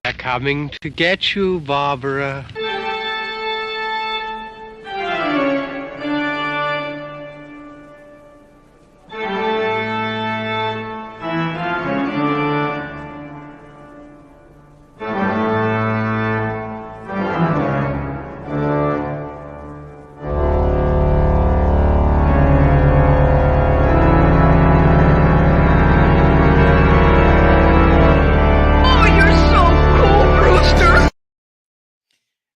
They're coming to get you, Barbara.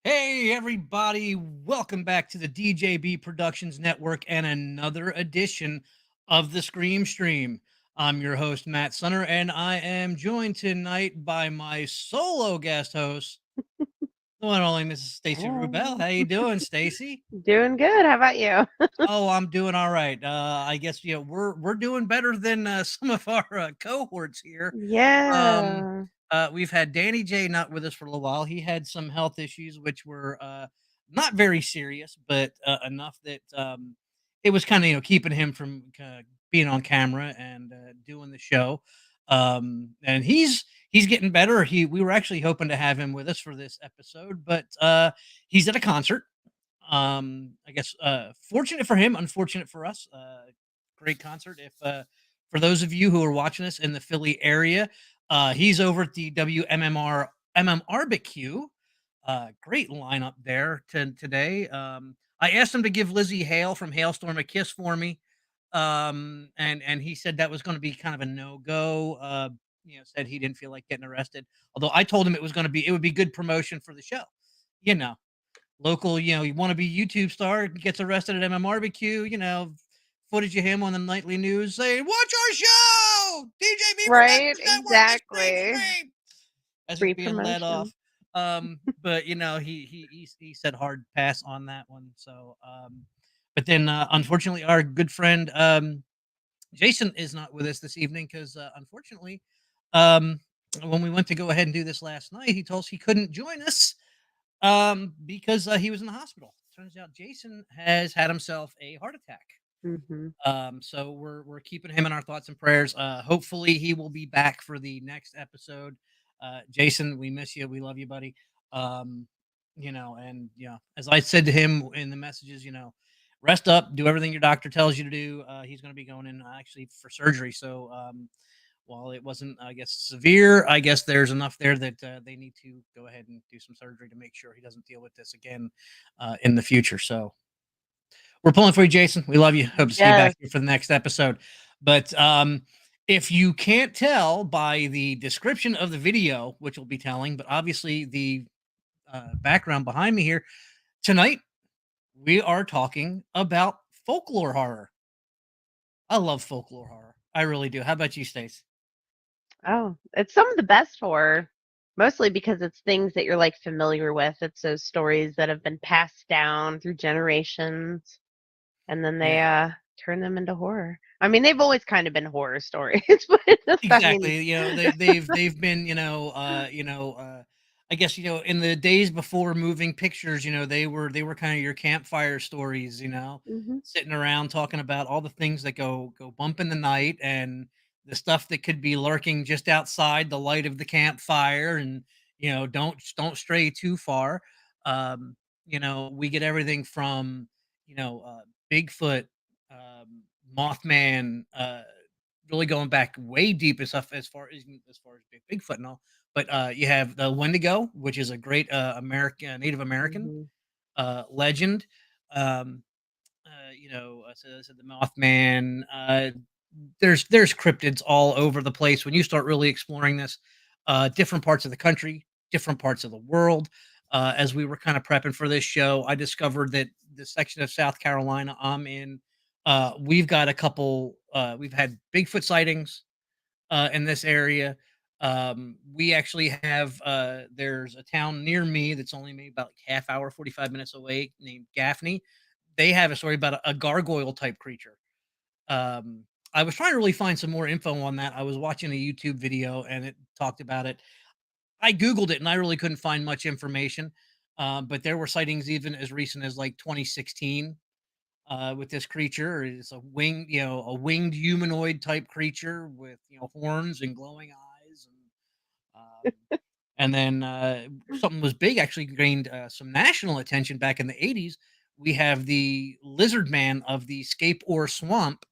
Hey everybody, welcome back to the DJB Productions Network and another edition of the Scream Stream. I'm your host, Matt Sunner, and I am joined tonight by my solo guest host, the one and only Mrs. Stacy Rubel. How you doing, Stacy? Doing good. How about you? Oh, I'm doing all right. I guess we're doing better than some of our cohorts here. Um, Yeah. we've had Danny J not with us for a little while. He had some health issues, which were not very serious, but enough that it was kind of keeping him from being on camera and doing the show. And he's getting better. We were actually hoping to have him with us for this episode, but he's at a concert. I guess fortunate for him, unfortunate for us. Great concert. If For those of you who are watching us in the Philly area, he's over at the WMMR Barbecue. Great lineup there today. I asked him to give Lizzie Hale from Hailstorm a kiss for me, and he said that was going to be kind of a no go. Said he didn't feel like getting arrested. Although I told him it would be good promotion for the show. You know, local, you want to be YouTube star, gets arrested at MMRBQ, footage of him on the nightly news saying, "Watch our show, DJB Right. Productions Network, the Scream Exactly. Stream," as he's Free being led off. promotion. But he said hard pass on that one. So, but then unfortunately, our good friend Jason is not with us this evening because unfortunately, um, when we went to go ahead and do this last night, he told us he couldn't join us because he was in the hospital. Turns out Jason has had himself a heart attack. Hmm. So we're keeping him in our thoughts and prayers. Hopefully he will be back for the next episode. Jason, we miss you. We love you, buddy. Um, and as I said to him in the messages, rest up, do everything your doctor tells you to do. He's going to be going in actually for surgery. So while it wasn't, I guess, severe, I guess there's enough there that they need to go ahead and do some surgery to make sure he doesn't deal with this again in the future. So we're pulling for you, Jason. We love you. Hope to see you back Yes. here for the next episode. But if you can't tell by the description of the video, which will be telling, but obviously the background behind me here, tonight we are talking about folklore horror. I love folklore horror. I really do. How about you, Stace? Oh, it's some of the best horror, mostly because it's things that you're like familiar with. It's those stories that have been passed down through generations, and then they Yeah. turn them into horror. I mean, they've always kind of been horror stories, but I mean, Exactly. They've been, I guess, in the days before moving pictures, they were kind of your campfire stories, hmm sitting around talking about all the things that go bump in the night and the stuff that could be lurking just outside the light of the campfire, and don't stray too far. We get everything from, Bigfoot, Mothman, really going back way deep and stuff as far as Bigfoot and all. But you have the Wendigo, which is a great American Native American hmm legend. Um, so the Mothman. There's cryptids all over the place when you start really exploring this. Different parts of the country, different parts of the world. As we were kind of prepping for this show, I discovered that the section of South Carolina I'm in, we've got a couple. We've had Bigfoot sightings in this area. We actually have there's a town near me that's only maybe about like half hour, 45 minutes away, named Gaffney. They have a story about a gargoyle type creature. Um, I was trying to really find some more info on that. I was watching a YouTube video and it talked about it. I Googled it and I really couldn't find much information. But there were sightings even as recent as like 2016 with this creature. It's a winged humanoid type creature with horns and glowing eyes. And then something was big, actually gained some national attention back in the 80s. We have the lizard man of the Scape Ore Swamp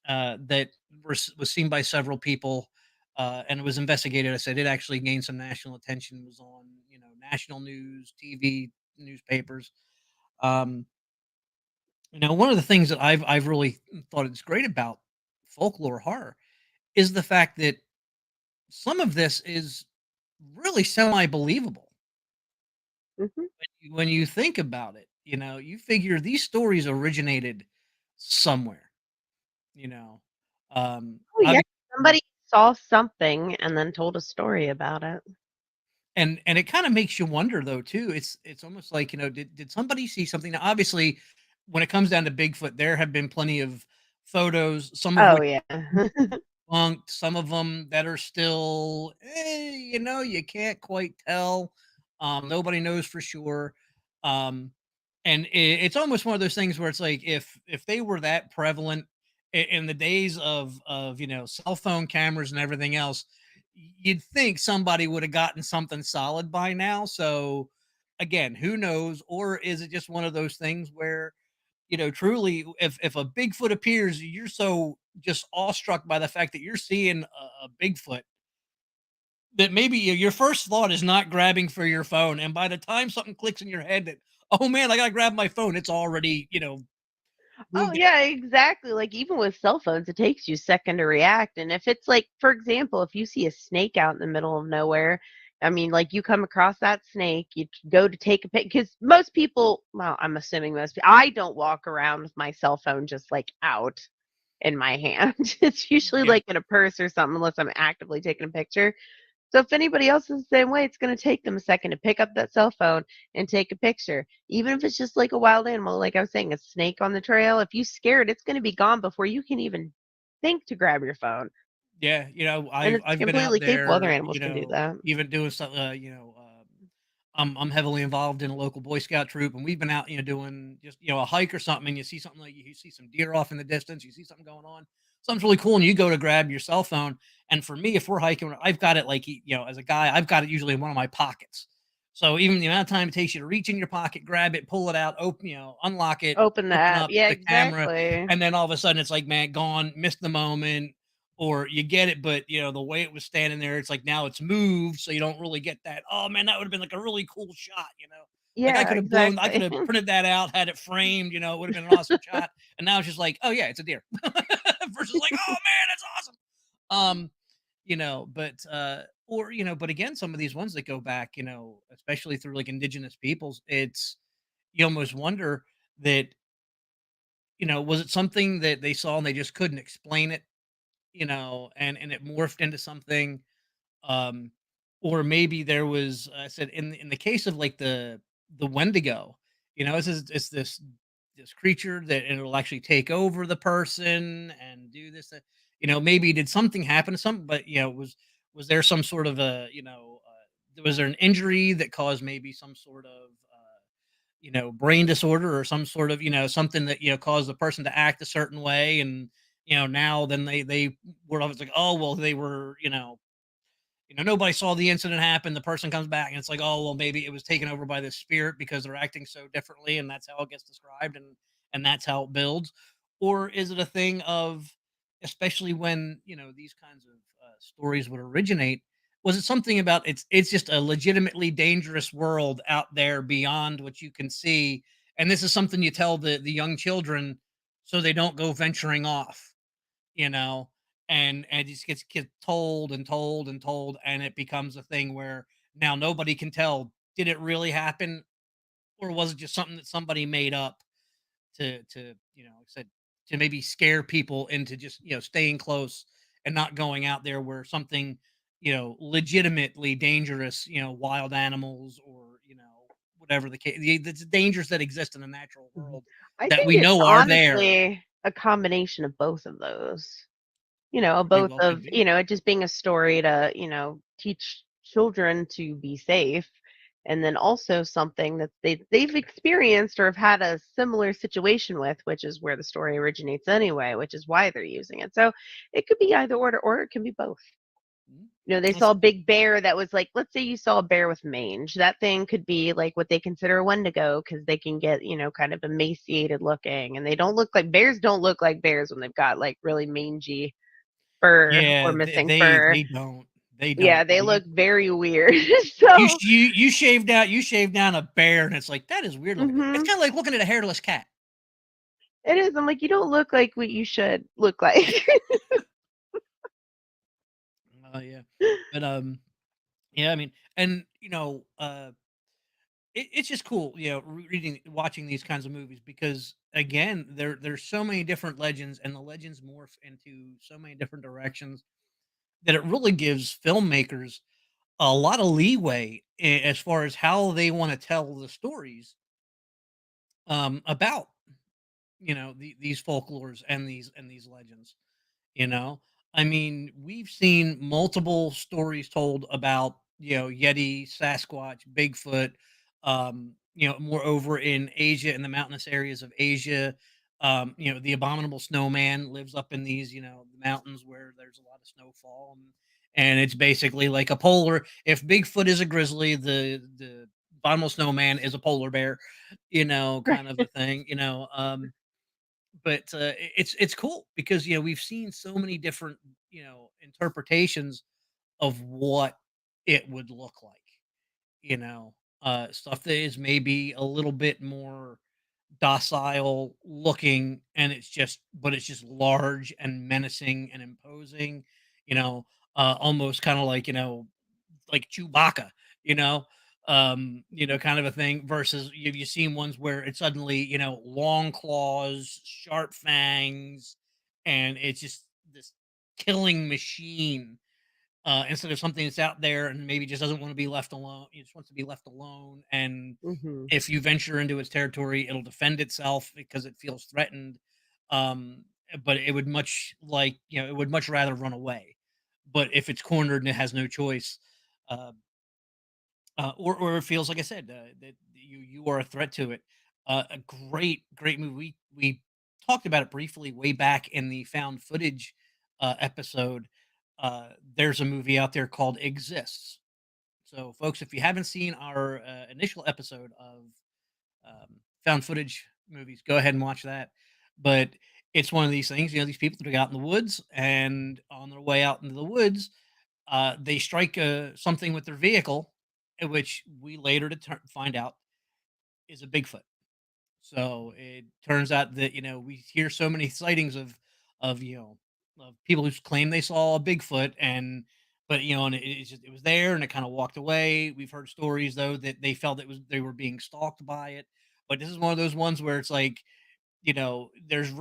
that was seen by several people, and it was investigated. I said it actually gained some national attention. Was on national news, TV, newspapers. Um, One of the things that I've really thought is great about folklore horror is the fact that some of this is really semi believable Mhm. when you think about it. You figure these stories originated somewhere. You know, Oh, yeah. obviously, Somebody saw something and then told a story about it. and it kind of makes you wonder though too. It's almost like did somebody see something? Now, obviously, when it comes down to Bigfoot, there have been plenty of photos, some of Oh, which yeah. debunked, some of them that are still, you can't quite tell. Nobody knows for sure. Um, and it's almost one of those things where it's like if they were that prevalent in the days of cell phone cameras and everything else, you'd think somebody would have gotten something solid by now. So again, who knows? Or is it just one of those things where truly, if a Bigfoot appears, you're so just awestruck by the fact that you're seeing a Bigfoot that maybe your first thought is not grabbing for your phone, and by the time something clicks in your head that, oh man, I gotta grab my phone, it's already Oh, moved. yeah, exactly. Like, even with cell phones, it takes you a second to react. And if it's like, for example, if you see a snake out in the middle of nowhere, I mean, like, you come across that snake, you go to take a pic, because most people, well, I'm assuming most people, I don't walk around with my cell phone just like out in my hand. It's usually Yeah, like in a purse or something, unless I'm actively taking a picture. So if anybody else is the same way, it's going to take them a second to pick up that cell phone and take a picture. Even if it's just like a wild animal, like I was saying, a snake on the trail, if you scare it, it's going to be gone before you can even think to grab your phone. yeah. And I've it's I've been out completely capable. Other there, animals can do that. even doing stuff. I'm heavily involved in a local Boy Scout troop, and we've been out, doing just a hike or something, and you see something like you see some deer off in the distance, you see something going on, something's really cool, and you go to grab your cell phone. And for me, if we're hiking, I've got it like as a guy, I've got it usually in one of my pockets. So even the amount of time it takes you to reach in your pocket, grab it, pull it out, open, unlock it, Open the open app. up Yeah, the camera, exactly. and then all of a sudden it's like, man, gone, missed the moment, or you get it, but the way it was standing there, it's like now it's moved, so you don't really get that. Oh man, that would have been like a really cool shot. Like Yeah, I could exactly. have printed that out, had it framed. It would have been an awesome shot. And now it's just like, oh yeah, it's a deer, versus like, oh man, that's awesome. But but again, some of these ones that go back, especially through like indigenous peoples, it's you almost wonder that was it something that they saw and they just couldn't explain it, and it morphed into something, um, or maybe there was, I said in the case of like the Wendigo, it's this creature that it'll actually take over the person and do this. Maybe did something happen to some, but was there some sort of a was there an injury that caused maybe some sort of brain disorder or some sort of something that caused the person to act a certain way, and now then they were always like, oh well, they were nobody saw the incident happen. The person comes back and it's like, oh well, maybe it was taken over by this spirit because they're acting so differently, and that's how it gets described, and that's how it builds. Or is it a thing of, especially when these kinds of stories would originate? Was it something about it's just a legitimately dangerous world out there beyond what you can see, and this is something you tell the young children so they don't go venturing off, you know, and it just gets told and told and told, and it becomes a thing where now nobody can tell, did it really happen or was it just something that somebody made up to like I said, to maybe scare people into just staying close and not going out there where something legitimately dangerous, wild animals, or whatever the case, the dangers that exist in the natural Mhm. world I that think we it's know are there. honestly a combination of both of those. Very Both well could of, be. it just being a story to, teach children to be safe. And then also something that they've experienced or have had a similar situation with, which is where the story originates anyway, which is why they're using it. So it could be either or it can be both. You know, they saw a big bear that was like, let's say you saw a bear with mange. That thing could be like what they consider a wendigo because they can get, you know, kind of emaciated looking, and they don't look like bears. Don't look like bears when they've got like really mangy fur or Yeah, missing fur. they don't. They Yeah, don't. they You look very weird. you So, you shave down a bear, and it's like, that is weird looking. It's mhm, kinda like looking at a hairless cat. it is. I'm like, you don't look like what you should look like. Oh, yeah. But, yeah, I mean, and, it's just cool, watching these kinds of movies because, again, there's so many different legends, and the legends morph into so many different directions that it really gives filmmakers a lot of leeway as far as how they wanna tell the stories, about, these folklores and these legends. You know, I mean, we've seen multiple stories told about, Yeti, Sasquatch, Bigfoot, moreover in Asia, in the mountainous areas of Asia. The abominable snowman lives up in these, mountains where there's a lot of snowfall, and it's basically like a polar. If Bigfoot is a grizzly, the abominable snowman is a polar bear, kind of a thing. But it's cool because we've seen so many different interpretations of what it would look like, stuff that is maybe a little bit more docile looking, and it's just large and menacing and imposing, almost kind of like Chewbacca, you know, kind of a thing. Versus you've seen ones where it's suddenly, long claws, sharp fangs, and it's just this killing machine. Instead of something that's out there and maybe just doesn't want to be left alone, it just wants to be left alone. And Mhm. if you venture into its territory, it'll defend itself because it feels threatened. Um, but it would much rather run away. But if it's cornered and it has no choice, uh, or it feels like I said that you are a threat to it. A great movie. We talked about it briefly way back in the found footage episode. There's a movie out there called Exists. So, folks, if you haven't seen our initial episode of found footage movies, go ahead and watch that. But it's one of these things. These people that are out in the woods, and on their way out into the woods, they strike something with their vehicle, which we later find out is a Bigfoot. So it turns out that we hear so many sightings of of people who claim they saw a Bigfoot, and but and it was there and it kind of walked away. We've heard stories though that they felt they were being stalked by it, but this is one of those ones where it's like there's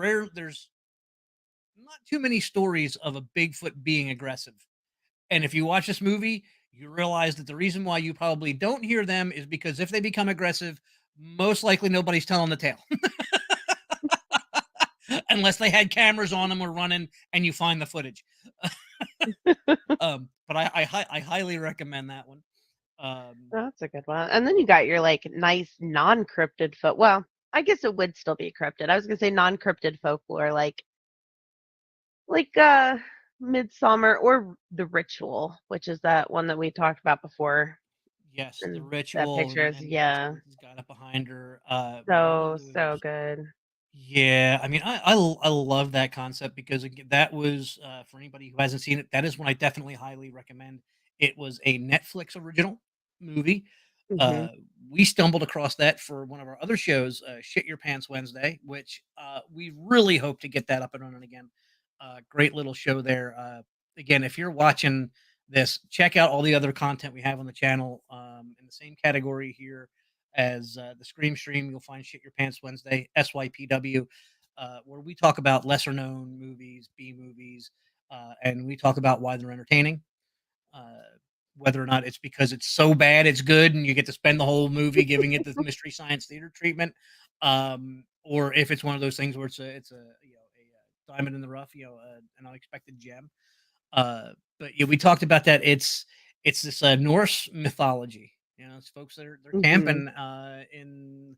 not too many stories of a Bigfoot being aggressive. And if you watch this movie, you realize that the reason why you probably don't hear them is because if they become aggressive, most likely nobody's telling the tale. Unless they had cameras on them or running and you find the footage. But I highly recommend that one. That's a good one. And then you got your like nice non-cryptid well, I guess it would still be cryptid. I was gonna say non-cryptid folklore, like Midsummer or The Ritual, which is that one that we talked about before. Yes, The And that Ritual, picture is, and Nancy yeah, Wilson's got it behind her. One of so those. good. Yeah, I mean, I love that concept because that was for anybody who hasn't seen it. That is one I definitely highly recommend. It was a Netflix original movie. Mhm. Uh, we stumbled across that for one of our other shows, Shit Your Pants Wednesday, which we really hope to get that up and running again. Great little show there. Again, if you're watching this, check out all the other content we have on the channel in the same category here as the Scream Stream. You'll find Shit Your Pants Wednesday, SYPW, where we talk about lesser known movies, B movies, and we talk about why they're entertaining. Uh, Whether or not it's because it's so bad it's good and you get to spend the whole movie giving it the mystery science theater treatment, or if it's one of those things where it's a diamond in the rough, an unexpected gem. But yeah, we talked about that. It's this Norse mythology. It's folks that are they're Mhm. camping in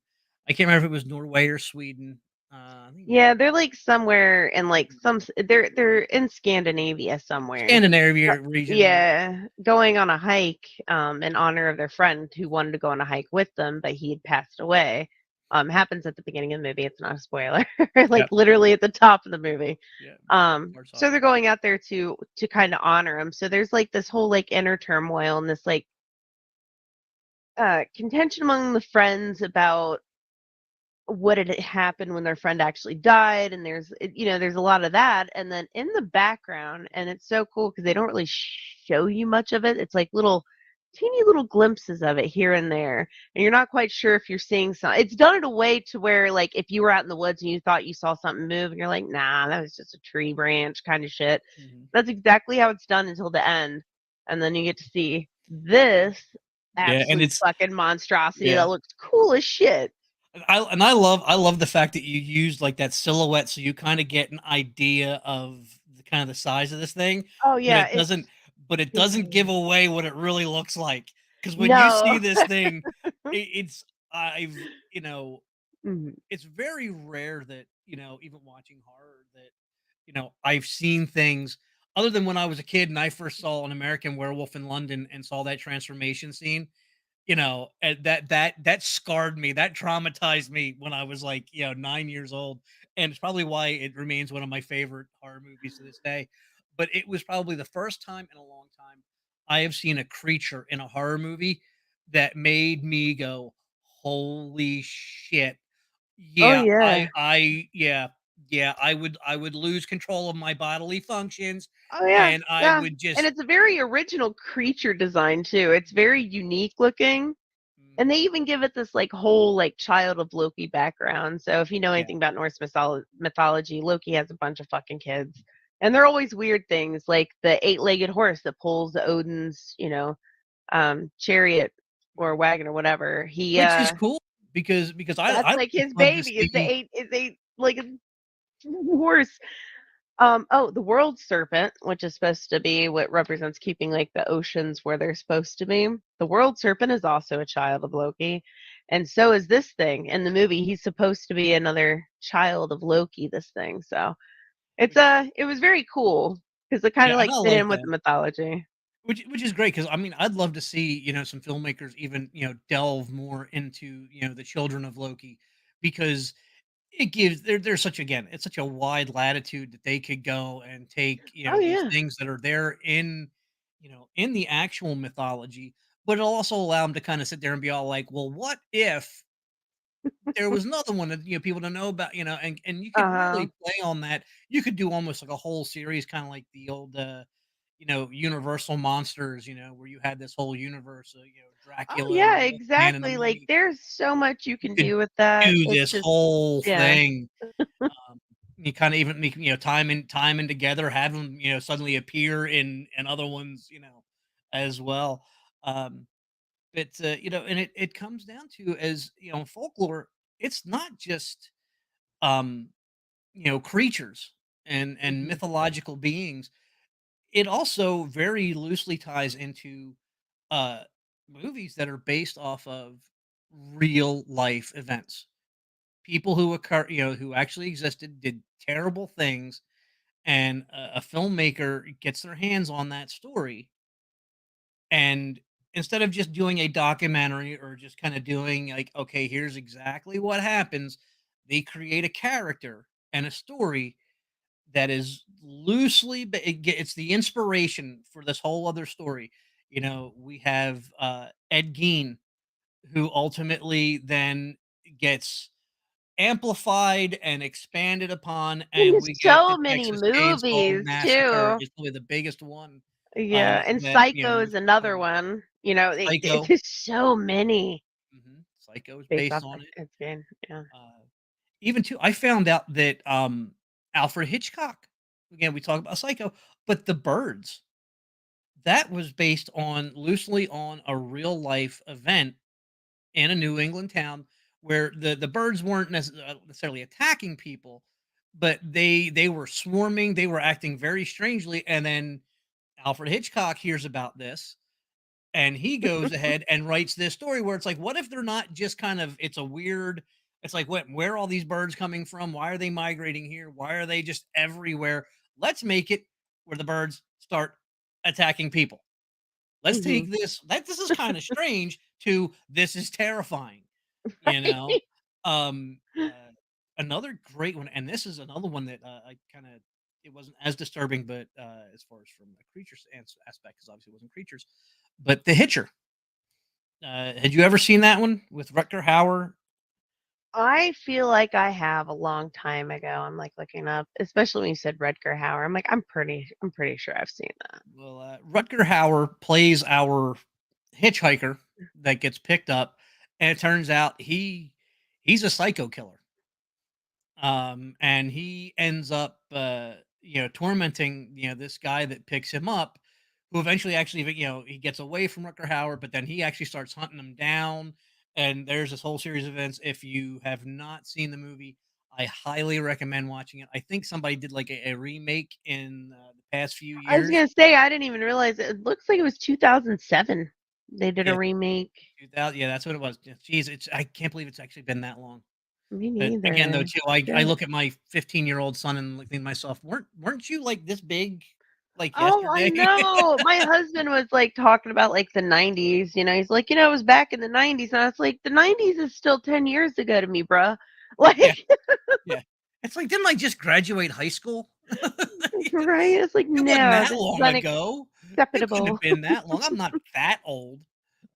I can't remember if it was Norway or Sweden. I think Yeah, they're like somewhere in like they're in Scandinavia somewhere. Scandinavia region. Yeah, going on a hike in honor of their friend who wanted to go on a hike with them, but he had passed away. Happens at the beginning of the movie. It's not a spoiler. Like Yep. literally at the top of the movie. Yeah. Starts off So they're going out there to kind of honor him. So there's like this whole like inner turmoil and this like contention among the friends about what had happened when their friend actually died, and there's a lot of that. And then in the background, and it's so cool because they don't really show you much of it. It's like little teeny little glimpses of it here and there, and you're not quite sure if you're seeing some. It's done in a way to where like if you were out in the woods and you thought you saw something move and you're like, nah, that was just a tree branch kind of shit. Mhm. That's exactly how it's done until the end, and then you get to see this Yeah, and absolute it's fucking monstrosity yeah. that looks cool as shit. I love the fact that you used like that silhouette so you kind of get an idea of the kind of the size of this thing, Oh but yeah, it doesn't it's but it doesn't give big. away what it really looks like. Because when you see No. this thing, it's I've you know Mhm. it's very rare that even watching horror that I've seen things other than when I was a kid and I first saw an American Werewolf in London and saw that transformation scene. And that scarred me, that traumatized me when I was, like, 9 years old, and it's probably why it remains one of my favorite horror movies to this day. But it was probably the first time in a long time I have seen a creature in a horror movie that made me go, "Holy shit." Oh Yeah, yeah. I would lose control of my bodily functions, Oh yeah. and I Yeah. would And just it's a very original creature design too. It's very unique looking. mm, And they even give it this like whole like child of Loki background. So if you know yeah. anything about Norse mythology, Loki has a bunch of fucking kids. And they're always weird things like the eight-legged horse that pulls Odin's, chariot or wagon or whatever. He Which is cool because I That's like his love to baby see is a like a horse. The world serpent, which is supposed to be what represents keeping like the oceans where they're supposed to be. The world serpent is also a child of Loki, and so is this thing in the movie. He's supposed to be another child of Loki. This thing, so which it was very cool because it kind yeah, of and like I fit like in with that. the mythology. Which is great because I mean, I'd love to see, some filmmakers even, delve more into, the children of Loki because it gives there's such again, it's such a wide latitude that they could go and take, Oh these yeah, things that are there in the actual mythology, but it'll also allow them to kind of sit there and be all like, well, what if there was another one that, people don't know about, and you could uh really play on that. You could do almost like a whole series, kinda like the old, Universal Monsters, where you had this whole universe of, oh Dracula and yeah, the Wolfman and the exactly. Like Mummy. there's so much you You can could do with that. do It's this just whole yeah. thing. You kinda even make, time in together, have them, suddenly appear in other ones, as well. Um, and it comes down to as, folklore, it's not just um, creatures and Mhm. mythological beings. It also very loosely ties into uh movies that are based off of real life events. People who occur, who actually existed, did terrible things, and a filmmaker gets their hands on that story, and instead of just doing a documentary or just kind of doing like, okay, here's exactly what happens, they create a character and a story that is loosely, but it's the inspiration for this whole other story. We have Ed Gein, who ultimately then gets amplified and expanded upon, and There's we get the so many Texas Chainsaw movies Massacre too. is probably the biggest one Yeah, and that Psycho is was another one. Psycho. There's so many Psycho is based based off on that it. it's been yeah. Even too, I found out that Alfred Hitchcock. Again, we talk about Psycho, but The Birds, that was based on loosely on a real life event in a New England town where the birds weren't necessarily attacking people, but they were swarming. They were acting very strangely, and then Alfred Hitchcock hears about this, and he goes ahead and writes this story where it's like, what if they're not just kind of? It's a weird. It's like, what? Where are all these birds coming from? Why are they migrating here? Why are they just everywhere? Let's make it where the birds start attacking people. Let's Mhm. take this is kind of strange to this is terrifying, you know. Um, Another great one, and this is another one that I kind of it wasn't as disturbing, but as far as from a aspect, because obviously it wasn't creatures, but The Hitcher. Had you ever seen that one with Rutger Hauer? I feel like I have a long time ago. I'm like looking up, especially when you said Rutger Hauer. I'm like, I'm pretty sure I've seen that. Well, Rutger Hauer plays our hitchhiker that gets picked up, and it turns out he's a psycho killer. And he ends up, tormenting, this guy that picks him up, who eventually actually, he gets away from Rutger Hauer, but then he actually starts hunting him down. And there's this whole series of events. If you have not seen the movie, I highly recommend watching it. I think somebody did like a remake in the past few I was years. gonna say I didn't even realize it looks like it was 2007. They did a Yeah, remake. 2000. Yeah, that's what it was. Jeez, I can't believe it's actually been that long. Me But again, though, neither. too, I Shit. look at my 15-year-old son and think to myself, weren't you like this big like Oh, I yesterday? know. My husband was like talking about like the 90s. He's like, it was back in the 90s, and I was like, the 90s is still 10 years ago to me, bruh. Yeah, Like, yeah. It's like, didn't I just graduate high school? right? It's like, It wasn't no, that this is long ago. It couldn't have unacceptable. been that long. I'm not that old,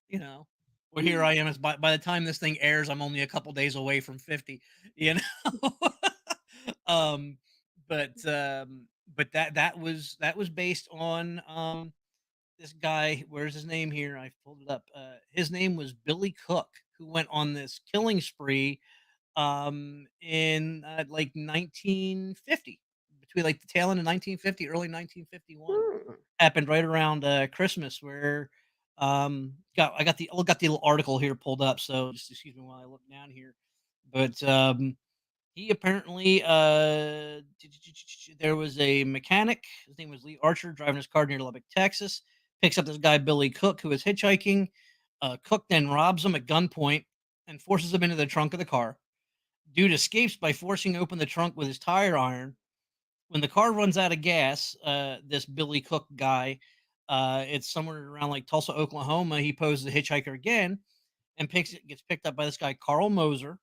you know. Well, here I am. As by the time this thing airs, I'm only a couple days away from 50. You know. um, but that was based on this guy. Where's his name here? I pulled it up. His name was Billy Cook, who went on this killing spree in like 1950, between like the tail end of 1950, early 1951. Hmm. Happened right around Christmas, where got the little article here pulled up. So just excuse me while I look down here. But he apparently there was a mechanic. His name was Lee Archer, driving his car near Lubbock, Texas. Picks up this guy Billy Cook, who is hitchhiking. Cook then robs him at gunpoint and forces him into the trunk of the car. Dude escapes by forcing open the trunk with his tire iron. When the car runs out of gas, this Billy Cook guy, it's somewhere around like Tulsa, Oklahoma. He poses a hitchhiker again and gets picked up by this guy Carl Moser,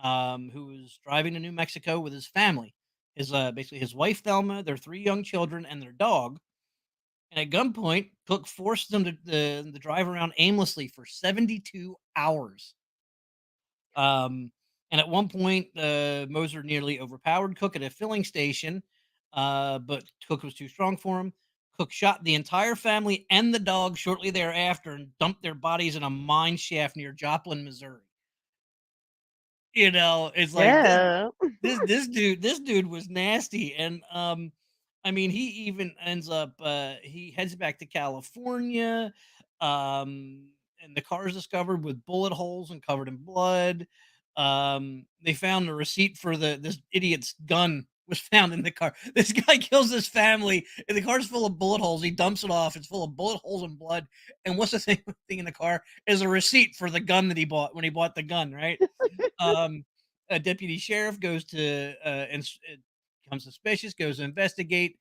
who was driving to New Mexico with his family. His basically his wife Thelma, their three young children, and their dog. And at gunpoint, Cook forced them to drive around aimlessly for 72 hours. And at one point, Moser nearly overpowered Cook at a filling station, but Cook was too strong for him. Cook shot the entire family and the dog shortly thereafter and dumped their bodies in a mine shaft near Joplin, Missouri. It's like Yeah. this dude was nasty. And I mean, he even ends up he heads back to California. And the car is discovered with bullet holes and covered in blood. They found a receipt for this idiot's gun was found in the car. This guy kills his family, and the car's full of bullet holes. He dumps it off. It's full of bullet holes and blood. And what's the thing in the car is a receipt for the gun that he bought when he bought the gun, right? Um, a deputy sheriff goes to becomes suspicious, goes to investigate.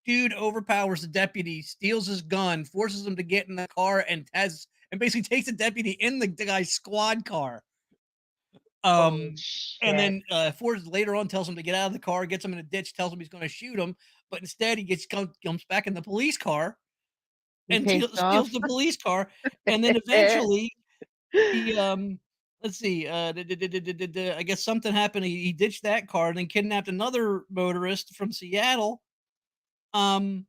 Dude overpowers the deputy, steals his gun, forces him to get in the car, and basically takes the deputy in the guy's squad car. Holy And shit. then Ford later on tells him to get out of the car, gets him in a ditch, tells him he's going to shoot him, but instead he comes back in the police car He and takes off. steals the police car, and then eventually he, let's see, I guess something happened. He ditched that car and then kidnapped another motorist from Seattle. Um,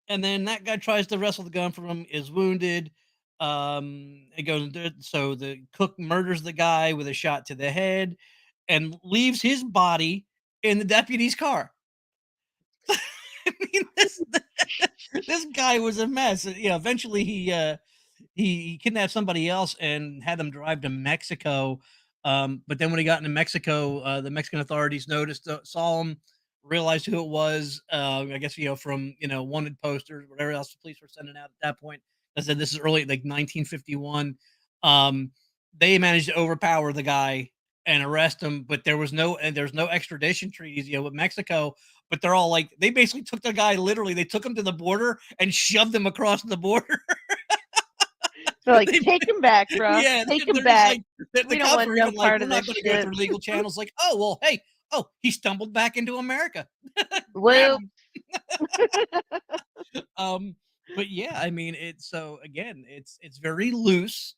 and then that guy tries to wrestle the gun from him, is wounded. It goes so the cook murders the guy with a shot to the head and leaves his body in the deputy's car. I mean, this guy was a mess. Eventually he kidnapped somebody else and had them drive to Mexico. But then when he got into Mexico, the Mexican authorities noticed, saw him, realized who it was. I guess from wanted posters, whatever else the police were sending out at that point. I said this is early, like 1951. They managed to overpower the guy and arrest him, but there's no extradition treaties, with Mexico. But they're all like, they basically took the guy literally. They took him to the border and shoved him across the border. They're like, They, take him back, bro. yeah, Take him they're just back. like the We don't cops want were no even like, part we're of not this going to go shit. through legal channels. Like, oh well, hey, he stumbled back into America. Grab Whoop. him. Um, but yeah, I mean, it's so again, it's very loose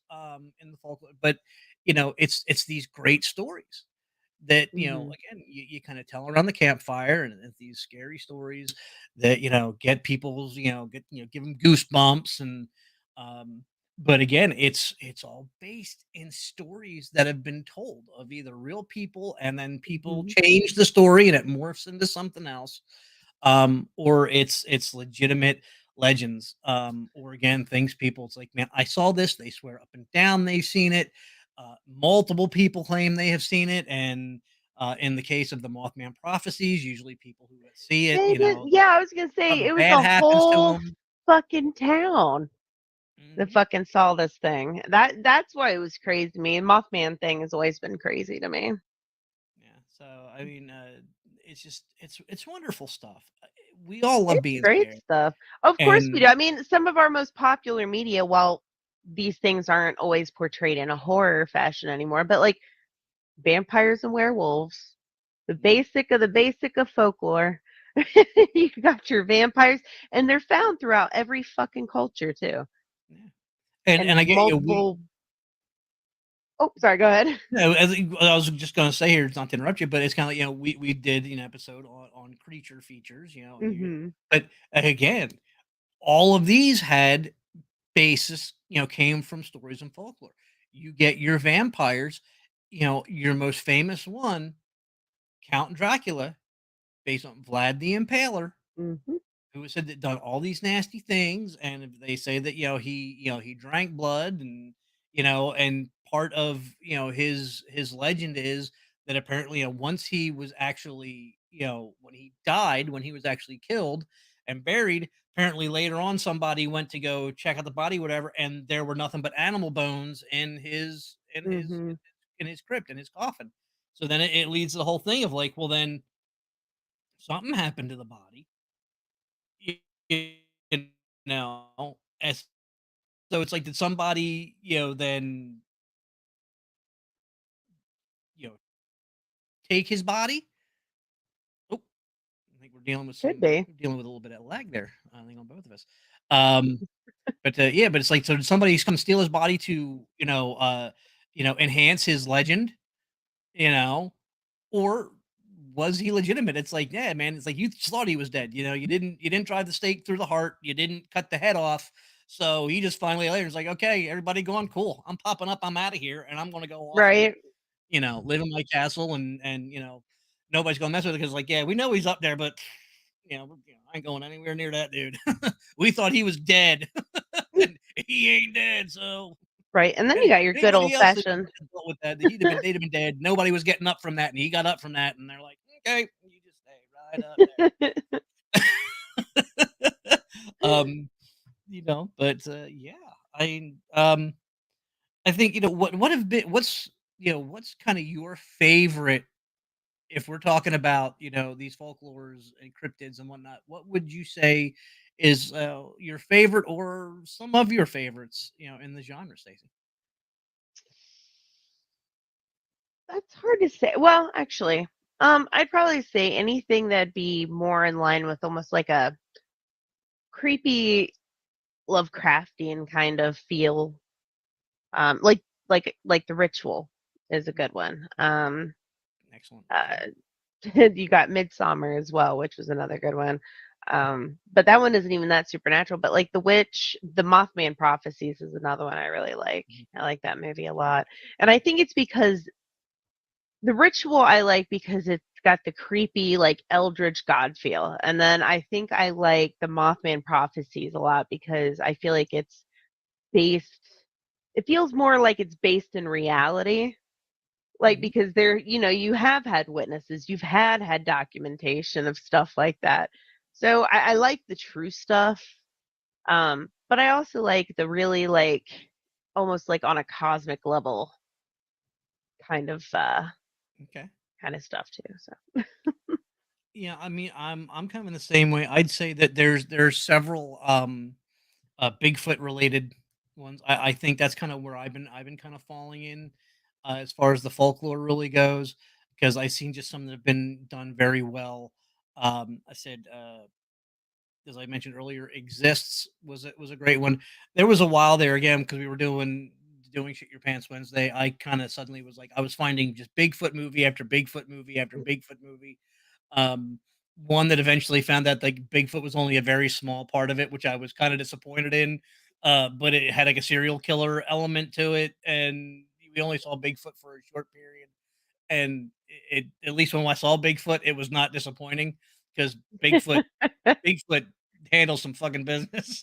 in the folklore, but it's these great stories that Hmm. again you kind of tell around the campfire, and it's these scary stories that get people's give them goosebumps, and um but again, it's all based in stories that have been told of either real people, and then people Hmm. change the story and it morphs into something else, or it's legitimate legends, or again things people, it's like, man, I saw this, they swear up and down they've seen it, multiple people claim they have seen it, and in the case of the Mothman prophecies, usually people who see it, Yeah, I was gonna say something it was bad a happens to whole them. fucking town that Hmm. fucking saw this thing. That's why it was crazy to me. Mothman thing has always been crazy to me. Yeah, so I mean, it's just it's wonderful stuff. We all love It's being great scared, stuff. Of course we do. and I mean, some of our most popular media, while these things aren't always portrayed in a horror fashion anymore, but like vampires and werewolves, the basic of folklore. You got your vampires, and they're found throughout every fucking culture too. yeah. And And I get we. multiple. Oh, sorry. Go ahead. No, I was just going to say here, not to interrupt you, but it's kind of like, we did an episode on creature features, and Hmm. but again, all of these had basis, came from stories and folklore. You get your vampires, your most famous one, Count Dracula, based on Vlad the Impaler, Hmm. who was said that done all these nasty things, and if they say that he drank blood, and and part of his legend is that apparently, once he was actually, when he died, when he was actually killed and buried, apparently later on somebody went to go check out the body, whatever, and there were nothing but animal bones in his Hmm. in his crypt, in his coffin. So then it leads to the whole thing of like, well, then something happened to the body, you you as so it's like, did somebody, then, you know, take his body? Oh, I think Could be. we're dealing with a little bit of lag there, I think, on both of us. Um, but, yeah, but it's like, so did somebody come steal his body to, enhance his legend, you know? Or was he legitimate? It's like, yeah, man, it's like, you just thought he was dead, you didn't drive the stake through the heart, you didn't cut the head off. So he just finally later is like, okay, everybody going, cool. I'm popping up, I'm out of here, and I'm gonna go off and, Right. live in my castle, and nobody's gonna mess with it, because like, yeah, we know he's up there, but I ain't going anywhere near that dude. We thought he was dead. And he ain't dead, so Right. And then you got your good anybody old else that fashioned. dealt with that, they'd have been dead. Nobody was getting up from that, and he got up from that, and they're like, "Okay, you just stay right up there." But yeah, I I think, what have been what's kind of your favorite, if we're talking about these folklores and cryptids and whatnot. What would you say is your favorite, or some of your favorites, in the genre, Stacey? That's hard to say. Well, actually, I'd probably say anything that'd be more in line with almost like a creepy Lovecraftian kind of feel. Like the ritual is a good one. Excellent. Okay. Uh, you got Midsummer as well, which was another good one. But that one isn't even that supernatural. But like The Witch, the Mothman Prophecies is another one I really like. Mhm. I like that movie a lot, and I think it's because the ritual I like because it's got the creepy like eldritch god feel, and then I think I like the Mothman Prophecies a lot because I feel like it's based. It feels more like it's based in reality, like Mhm. because there, you have had witnesses, you've had documentation of stuff like that. So I like the true stuff, but I also like the really like almost like on a cosmic level kind of Okay. stuff too. So Yeah, I mean, I'm kind of in the same way. I'd say that there's several Bigfoot related ones. I think that's kind of where I've been kind of falling in as far as the folklore really goes, because I've seen just some that have been done very well. I said as I mentioned earlier, exists was a great one. There was a while there again because we were doing shit your pants Wednesday. I kind of suddenly was like I was finding just Bigfoot movie after Bigfoot movie after Bigfoot movie. Um, One that eventually found that like Bigfoot was only a very small part of it, which I was kind of disappointed in. But it had like a serial killer element to it, and we only saw Bigfoot for a short period. And it at least when I saw Bigfoot, it was not disappointing because Bigfoot handles some fucking business.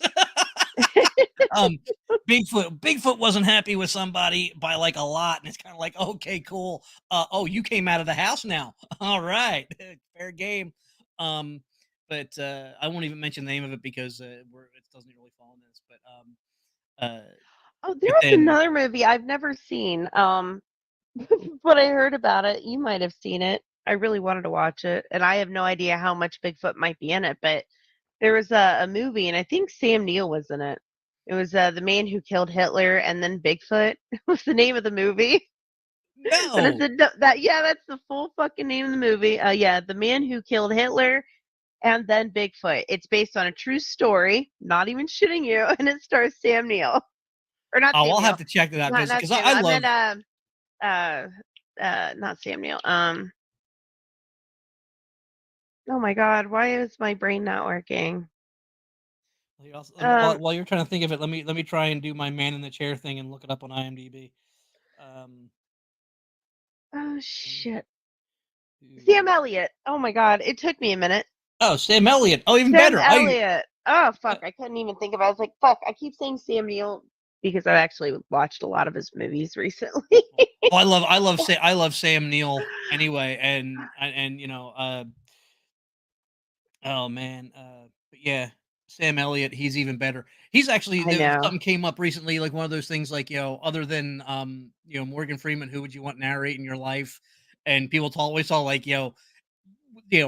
um, Bigfoot wasn't happy with somebody by like a lot, and it's kind of like, okay, cool. Oh, you came out of the house now. All right, fair game. Um, but I won't even mention the name of it because it doesn't really fall in this. Uh, oh, there but was then another movie I've never seen. But I heard about it. You might have seen it. I really wanted to watch it, and I have no idea how much Bigfoot might be in it. But there was a movie, and I think Sam Neill was in it. It was The Man Who Killed Hitler and then Bigfoot was the name of the movie. But it's no, yeah, that's the full fucking name of the movie. Yeah, The Man Who Killed Hitler and then Bigfoot. It's based on a true story, not even shitting you, and it stars Sam Neill. Or not oh, Sam I'll have Neill. to check that out Not because Sam I Neill. I meant love. uh not Sam Neill. Oh my god, why is my brain not working? While Um, while you're trying to think of it, let me try and do my man in the chair thing and look it up on IMDb. Um, oh Man shit. Sam who- Elliott. Oh my god, it took me a minute. oh, Sam Elliott. Oh, even Sam better. Elliott. Oh Uh, fuck, I couldn't even think of it. I was like, fuck, I keep saying Sam Neill because I've actually watched a lot of his movies recently. oh, I love Sam Neill anyway, and oh man, but yeah, Sam Elliott, he's even better. He's actually I know. something came up recently, like one of those things, like other than Morgan Freeman, who would you want narrating your life? And people always saw like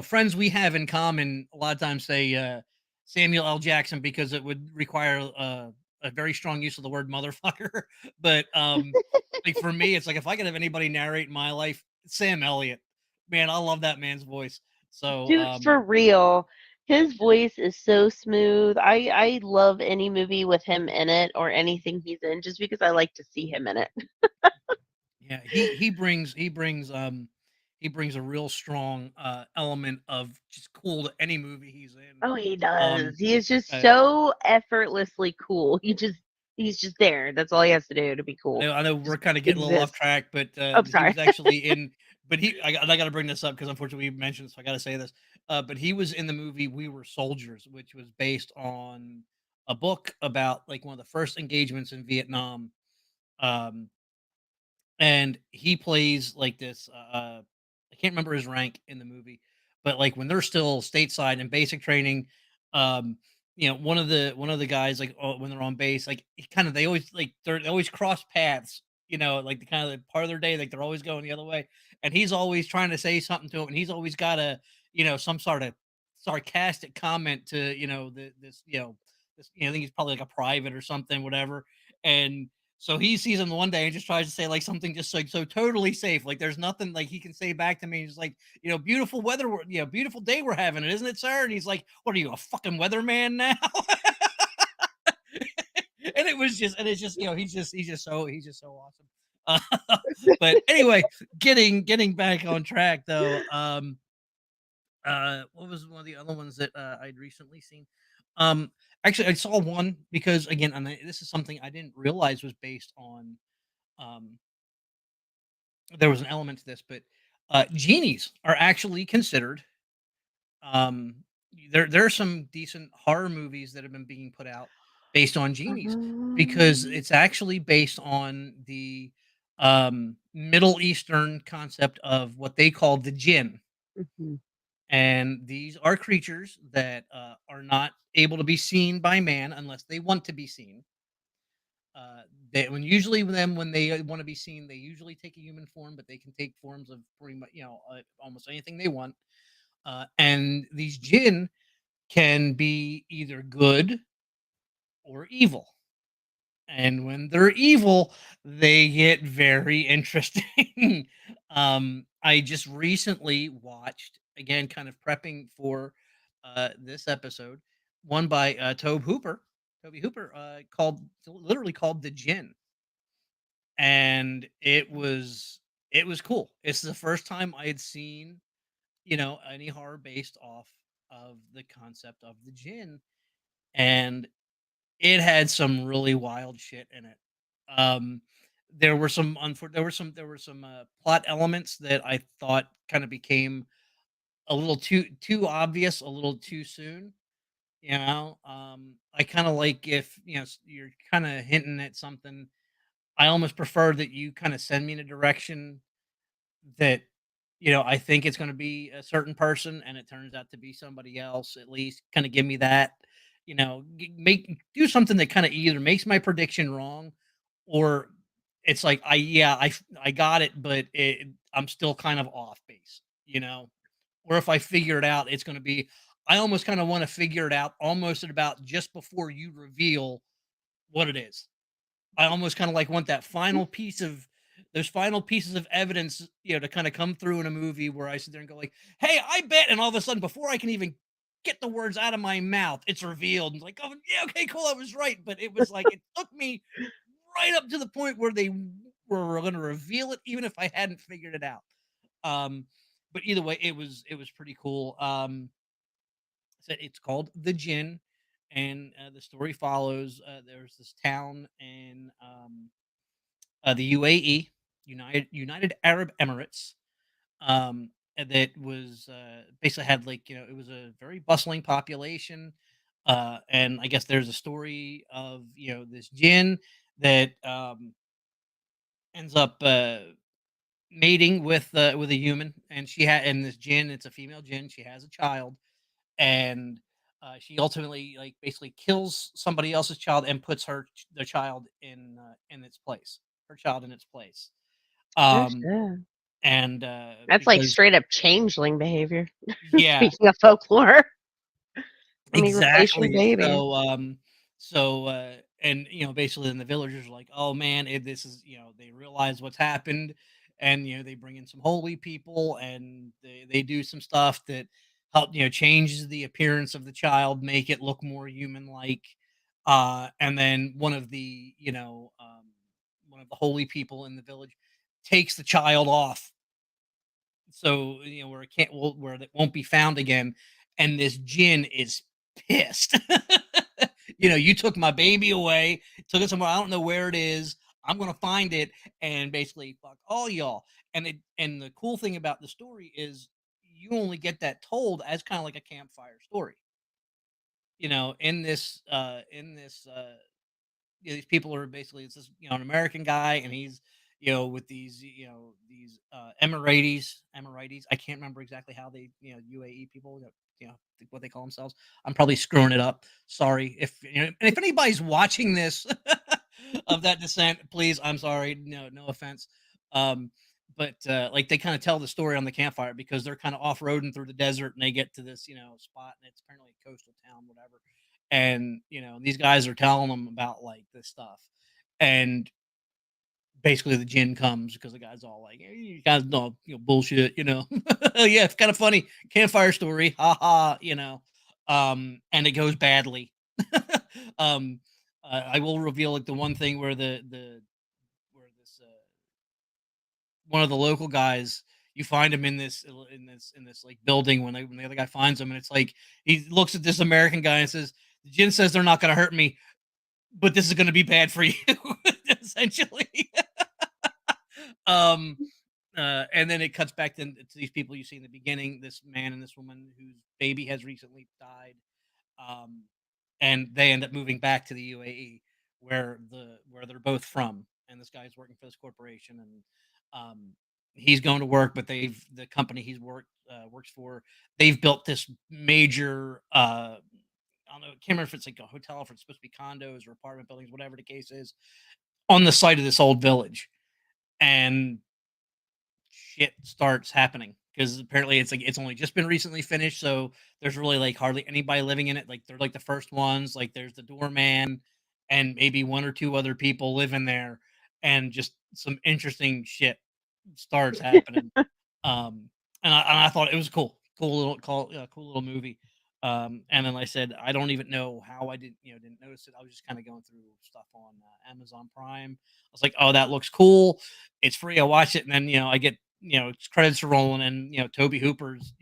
friends we have in common a lot of times say Samuel L. Jackson because it would require a very strong use of the word motherfucker. But like for me, it's like if I could have anybody narrate my life, Sam Elliott. Man, I love that man's voice. So Dude, for real. His voice is so smooth. I love any movie with him in it or anything he's in just because I like to see him in it. yeah, he brings a real strong element of just cool to any movie he's in. Oh, he does. Um, He is just uh, so effortlessly cool. He's just there. That's all he has to do to be I cool. know, I know Just we're kind of getting a little off exist. track, but Oh, he sorry. was actually in. But I got to bring this up because unfortunately we mentioned, so I got to say this. But he was in the movie We Were Soldiers, which was based on a book about like one of the first engagements in Vietnam. Um, and he plays like this. I can't remember his rank in the movie, but like when they're still stateside in basic training, um, one of the guys like when they're on base, like kind of they always cross paths. Like the kind of part of their day, like they're always going the other way, and he's always trying to say something to him, and he's always got a some sort of sarcastic comment to I think he's probably like a private or something, whatever, and so he sees him one day and just tries to say like something just like so totally safe. Like there's nothing like he can say back to me. He's like, beautiful weather, beautiful day we're having, isn't it, sir? And he's like, what are you, a fucking weatherman now? And it's just, he's just so awesome. But anyway, getting back on track though. What was one of the other ones that I'd recently seen? Um, Actually, I saw one because again, and this is something I didn't realize was based on um, there was an element to this, but genies are actually considered. Um, there are some decent horror movies that have been being put out based on genies because Um, it's actually based on the Middle Eastern concept of what they call the jinn, mhm. and these are creatures that are not able to be seen by man unless they want to be seen. Uh, they when usually when they want to be seen, they usually take a human form, but they can take forms of pretty much almost anything they want. And these jinn can be either good or evil. And when they're evil, they get very interesting. I just recently watched, again, kind of prepping for this episode, one by Toby Hooper, called literally called The Gin, and it was cool. It's the first time I had seen any horror based off of the concept of the gin, and it had some really wild shit in it. Um, there were some plot elements that I thought kind of became a little too obvious, a little too soon. I kind of like if you're kind of hinting at something. I almost prefer that you kind of send me in a direction that I think it's going to be a certain person, and it turns out to be somebody else. At least kind of give me that, make do something that kind of either makes my prediction wrong, or it's like I got it, but I'm still kind of off base, or if I figure it out, it's going to be. I almost kind of want to figure it out almost at about just before you reveal what it is. I almost kind of like want that final piece of those final pieces of evidence, to kind of come through in a movie where I sit there and go like, "Hey, I bet," and all of a sudden, before I can even get the words out of my mouth, it's revealed, and it's like, "Oh, yeah, okay, cool, I was right." But it was like it took me right up to the point where they were going to reveal it, even if I hadn't figured it out. Um, but either way, it was pretty cool. It's called The Gin, and the story follows. There's this town in the UAE, United Arab Emirates, and that was basically had like it was a very bustling population, and I guess there's a story of this jinn that ends up mating with a human, and and this jinn, it's a female jinn, she has a child, and she ultimately like basically kills somebody else's child and puts the child in its place, her child in its place. Oh, Um, shit. and That's like because straight up changeling behavior. yeah, Speaking of folklore, let me replace your exactly. baby. And basically, then the villagers are like, "Oh man, this is they realize what's happened, and they bring in some holy people, and they do some stuff that help changes the appearance of the child, make it look more human like. And then one of the holy people in the village takes the child off, so where it can't where it won't be found again, and this jinn is pissed. You took my baby away, took it somewhere, I don't know where it is, I'm gonna find it, and basically fuck all y'all. And the cool thing about the story is you only get that told as kind of like a campfire story, these people are basically, it's this an American guy, and he's with these Emiratis. I can't remember exactly how they UAE people what they call themselves. I'm probably screwing it up. Sorry if and if anybody's watching this of that descent, please. I'm sorry. No offense. Um, but like they kind of tell the story on the campfire because they're kind of off roading through the desert, and they get to this spot, and it's apparently a coastal town, whatever, and these guys are telling them about like this stuff, and basically the gin comes because the guy's all like, hey, you guys know bullshit, yeah, it's kind of funny campfire story, haha, and it goes badly. um I will reveal like the one thing where the where this one of the local guys, you find him in this like building when the other guy finds him, and it's like he looks at this American guy and says, the gin says they're not going to hurt me, but this is going to be bad for you, essentially. um and then it cuts back to these people you see in the beginning, this man and this woman whose baby has recently died, um and they end up moving back to the UAE where they're both from, and this guy's working for this corporation, and um he's going to work, but the company he's works for, they've built this major I don't know, I can't remember if it's like a hotel, if it's supposed to be condos or apartment buildings, whatever the case is, on the site of this old village. And shit starts happening because apparently it's like it's only just been recently finished, so there's really like hardly anybody living in it. Like they're like the first ones. Like there's the doorman and maybe one or two other people live in there, and just some interesting shit starts happening. And I thought it was cool, cool little movie. And then I said I don't even know how I didn't notice it. I was just kind of going through stuff on Amazon Prime. I was like, oh, that looks cool. It's free. I watch it, and then I get credits are rolling, and Toby Hooper's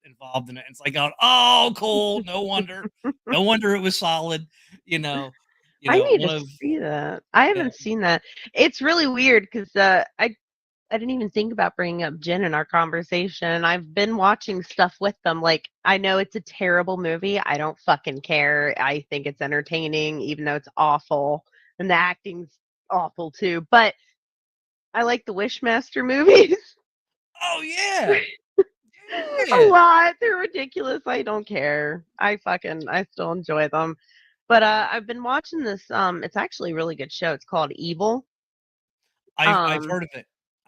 involved in it. And it's like, going, oh, cool. No wonder it was solid. You know, I need one to of see that. I yeah, haven't seen that. It's really weird because I didn't even think about bringing up Jen in our conversation. I've been watching stuff with them. Like, I know it's a terrible movie. I don't fucking care. I think it's entertaining, even though it's awful. And the acting's awful too. But I like the Wishmaster movies oh yeah, a yeah. lot. They're ridiculous. I don't care. I still enjoy them. But I've been watching this. It's actually a really good show. It's called Evil. I've Um, heard of it.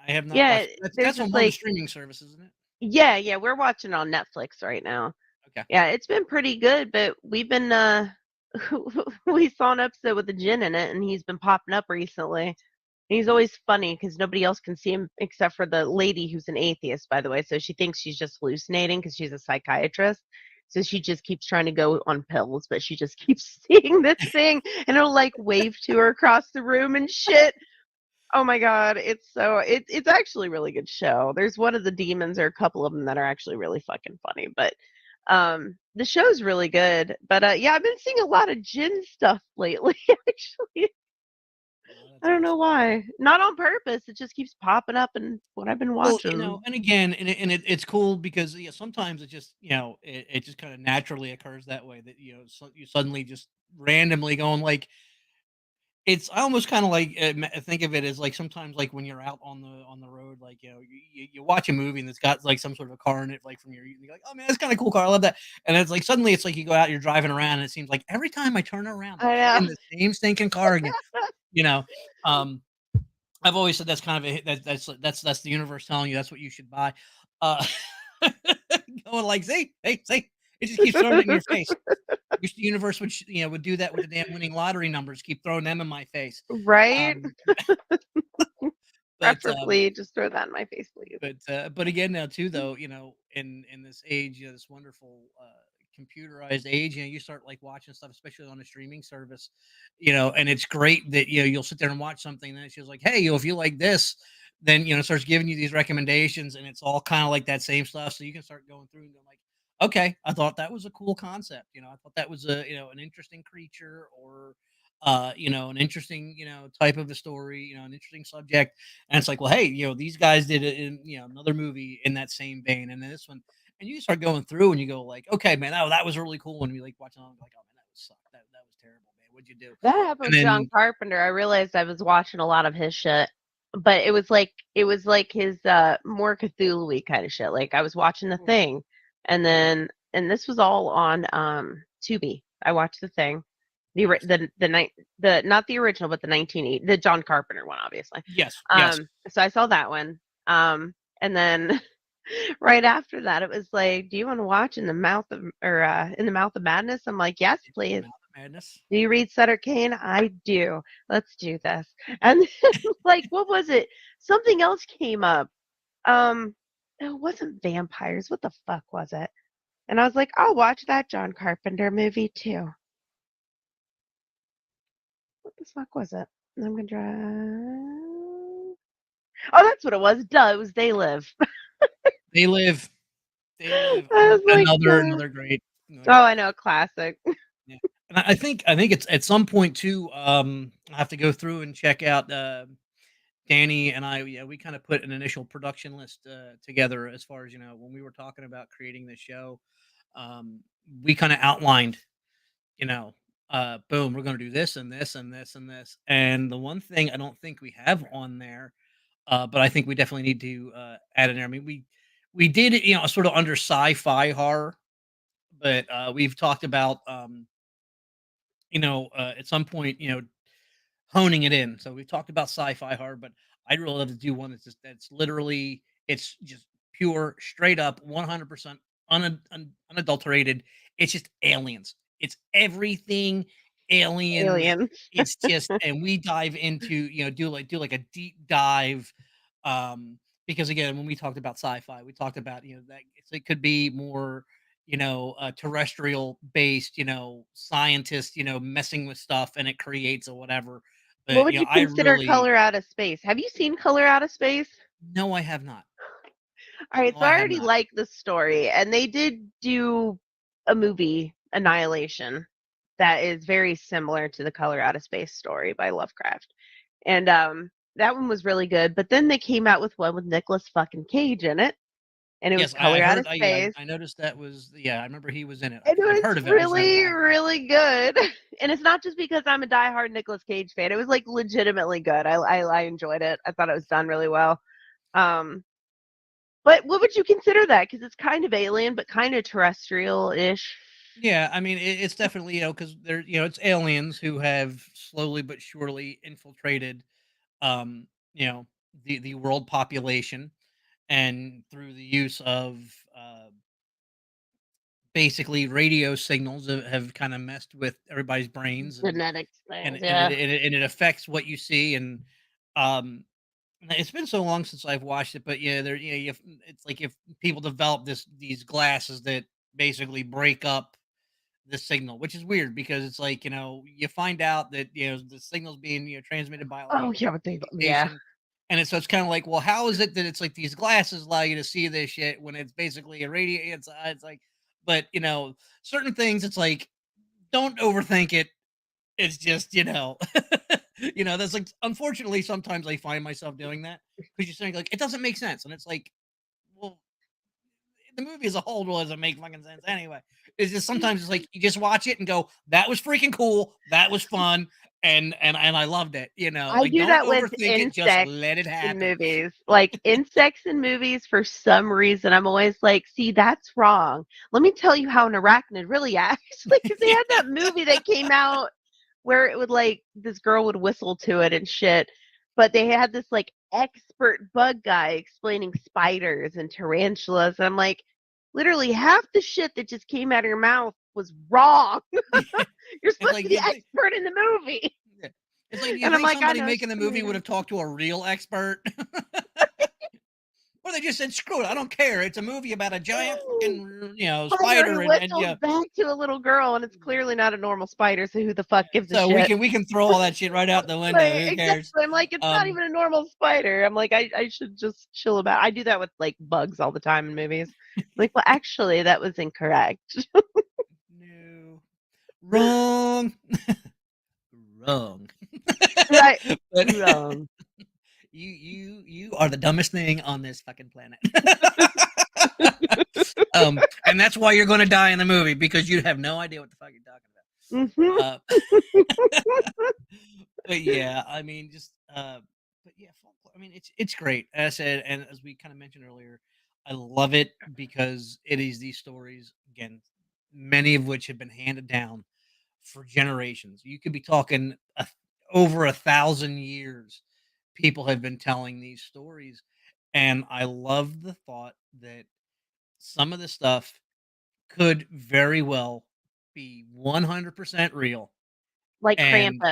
I have not yeah, watched. there's That's this on one of the like streaming services, isn't it? yeah, we're watching it on Netflix right now. Okay. Yeah, it's been pretty good, but we've been we saw an episode with the gin in it, and he's been popping up recently. He's always funny because nobody else can see him except for the lady who's an atheist, by the way. So she thinks she's just hallucinating because she's a psychiatrist. So she just keeps trying to go on pills, but she just keeps seeing this thing, and it'll like wave to her across the room and shit. Oh my god, it's actually a really good show. There's one of the demons or a couple of them that are actually really fucking funny, but the show's really good. But yeah, I've been seeing a lot of Jin stuff lately actually. Oh, I that's don't know awesome. why. Not on purpose. It just keeps popping up in what I've been Well, watching. and again, it's cool because sometimes it just it just kind of naturally occurs that way that so you suddenly just randomly going like it's I almost kind of like think of it as like sometimes like when you're out on the road, like you watch a movie and it's got like some sort of car in it, like from you're like, oh man, that's kind of cool car, I love that. And it's like suddenly it's like you go out, you're driving around, and it seems like every time I turn around, I I get know. in the same stinking car again. You know, um, I've always said that's kind of that's the universe telling you that's what you should buy. Uh, going like, see, hey, see, it just keeps throwing it in your face. Wish the universe would would do that with the damn winning lottery numbers. Keep throwing them in my face. Right? Um, but Preferably just throw that in my face, please. but again now too though in this age this wonderful computerized age you start like watching stuff especially on a streaming service and it's great that you'll sit there and watch something and then it's just like hey if you like this then it starts giving you these recommendations and it's all kind of like that same stuff so you can start going through and going like okay I thought that was a cool concept I thought that was a an interesting creature or an interesting type of a story an interesting subject and it's like, well, hey, these guys did it in, another movie in that same vein, and then this one, and you start going through, and you go like, okay, man, that was really cool, and you like watching, it, like, oh man, that was sucked, that was terrible, man, what'd you do? That happened And with John then, Carpenter. I realized I was watching a lot of his shit, but it was like his more Cthulhu kind of shit. Like I was watching The Thing, and then and this was all on Tubi. I watched The Thing, nice, the night the not the original, but the 1980 the John Carpenter one, obviously. yes, yes, So I saw that one. And then right after that, it was like, "Do you want to watch In the Mouth of Madness?" I'm like, "Yes, please." Mouth of Madness. Do you read Sutter Kane? I do. Let's do this. And then, like, what was it? Something else came up. Um, it wasn't vampires. What the fuck was it? And I was like, I'll watch that John Carpenter movie too. What the fuck was it? I'm gonna try. Oh, that's what it was. Duh, it was They Live. They live, they live. I was like, Another great, oh, I know, classic. yeah. And I think it's at some point too. I have to go through and check out. Danny and I, yeah, we kind of put an initial production list together as far as when we were talking about creating the show. Um, we kind of outlined, you know, boom, we're going to do this and this and this and this. And the one thing I don't think we have on there, but I think we definitely need to add in there. I mean, we did it, sort of under sci-fi horror, but we've talked about. at some point, honing it in. So we've talked about sci-fi horror, but I'd really love to do one that's literally it's just pure, straight up, 100% unadulterated. It's just aliens. It's everything aliens. Aliens. It's just, and we dive into, do like a deep dive. Because again, when we talked about sci-fi, we talked about, that it could be more, terrestrial based, scientists, messing with stuff and it creates or whatever. What But would you I consider really Color Out of Space? Have you seen Color Out of Space? no, I have not. All right, No, so I I have already not. like the story, and they did do a movie, Annihilation, that is very similar to the Color Out of Space story by Lovecraft. And that one was really good. But then they came out with one with Nicolas fucking Cage in it, and it was Yes, I Color Out of heard. Yeah, Space. I noticed that was. Yeah, I remember he was in it. And it I've was heard of it. I just never really, watched it. really good. And it's not just because I'm a diehard Nicolas Cage fan. It was like legitimately good. I enjoyed it. I thought it was done really well. Um, but what would you consider that? Because it's kind of alien, but kind of terrestrial-ish. Yeah, I mean, it's definitely because they're it's aliens who have slowly but surely infiltrated um you know the world population, and through the use of uh basically radio signals have kind of messed with everybody's brains, and Genetics and things, and it, yeah. and it and it affects what you see. And um it's been so long since I've watched it, but yeah, it's like if people develop these glasses that basically break up the signal, which is weird because it's like, you find out that, the signal's being, transmitted by Oh, electrical yeah, but they, yeah. communication. And it's so it's kind of like, well, how is it that it's like these glasses allow you to see this shit when it's basically a radio? It's like, but certain things, it's like, don't overthink it. It's just, that's like, unfortunately, sometimes I find myself doing that because you're saying like, it doesn't make sense. And it's like, well, the movie as a whole doesn't make fucking sense anyway. It's just sometimes it's like you just watch it and go, "That was freaking cool. That was fun." And I loved it. I Like, do don't that with overthink it. Just insects let it in happen. movies. Like insects in movies, for some reason, I'm always like, see, that's wrong. Let me tell you how an arachnid really acts. Like, because they had that movie that came out where it would like this girl would whistle to it and shit. But they had this like expert bug guy explaining spiders and tarantulas. And I'm like, literally half the shit that just came out of your mouth was wrong. Yeah. You're It's supposed like to be you the think, expert in the movie. yeah. It's like, do you And I'm think like, I somebody know making the movie would she's have talked to a real expert? Or they just said, "Screw it, I don't care. It's a movie about a giant fucking, spider spider," who and whistles back to a little girl, and it's clearly not a normal spider. So who the fuck gives a so we shit? can throw all that shit right out the window. Like, Who cares? exactly. I'm like, it's not Um, even a normal spider. I'm like, I should just chill about. I do that with like bugs all the time in movies. Like, well, actually, that was incorrect. no, wrong. Wrong. Right. But Wrong. you are the dumbest thing on this fucking planet. And that's why you're going to die in the movie, because you have no idea what the fuck you're talking Hmm. about. But yeah, I mean, but yeah, folklore. I mean, it's great. As I said, and as we kind of mentioned earlier, I love it because it is these stories again, many of which have been handed down for generations. You could be talking over 1,000 years. People have been telling these stories, and I love the thought that some of the stuff could very well be 100% real. Like And Krampus.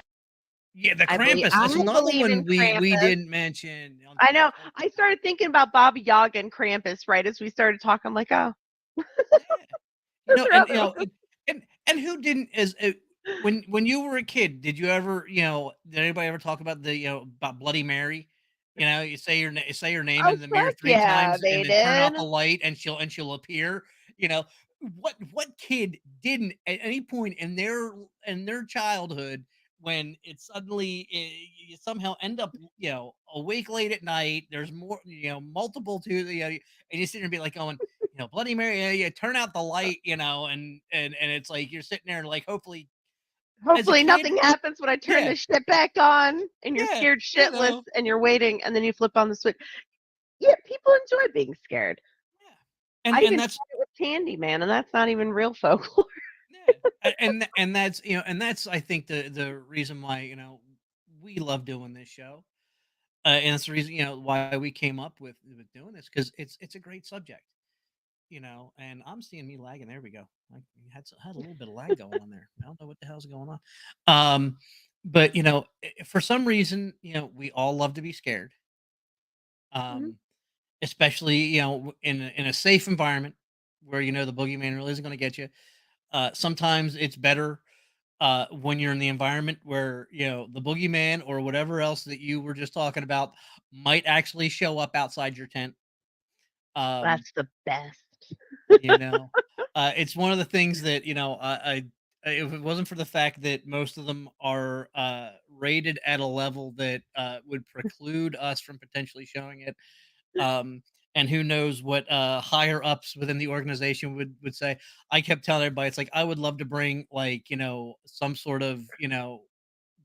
yeah, the I believe. Krampus, that's I another believe one in we Krampus. didn't mention on I know. I folklore. started thinking about Baba Yaga and Krampus right as we started talking. I'm like, oh, Yeah. those are And other ones. and who didn't, as when you were a kid, did you ever, did anybody ever talk about about Bloody Mary? You say your name Oh in the mirror fuck three yeah, times they and then turn did. out the light and she'll appear. You know, what kid didn't at any point in their childhood, when it suddenly you somehow end up, awake late at night, there's more, multiple to the, and you sit there and be like going, Bloody Mary, yeah, yeah, turn out the light, and it's like you're sitting there and like, hopefully, as a Hopefully kid, nothing happens when I turn yeah, this shit back on and you're yeah, scared shitless and you're waiting and then you flip on the switch. Yeah, people enjoy being scared. yeah, I and even that's tried it with Candy Man, and that's not even real folklore. Yeah, and that's and that's I think the reason why we love doing this show, and it's the reason why we came up with doing this because it's a great subject, And I'm seeing me lagging. There we go. I had a little bit of lag going on there. I don't know what the hell's going on. But for some reason, we all love to be scared. Mhm. Um, especially in a safe environment where the boogeyman really isn't going to get you. Sometimes it's better when you're in the environment where the boogeyman or whatever else that you were just talking about might actually show up outside your tent. Um, That's the best. you know, it's one of the things that if it wasn't for the fact that most of them are rated at a level that would preclude us from potentially showing it. um, and who knows what higher ups within the organization would say. I kept telling everybody, it's like I would love to bring like some sort of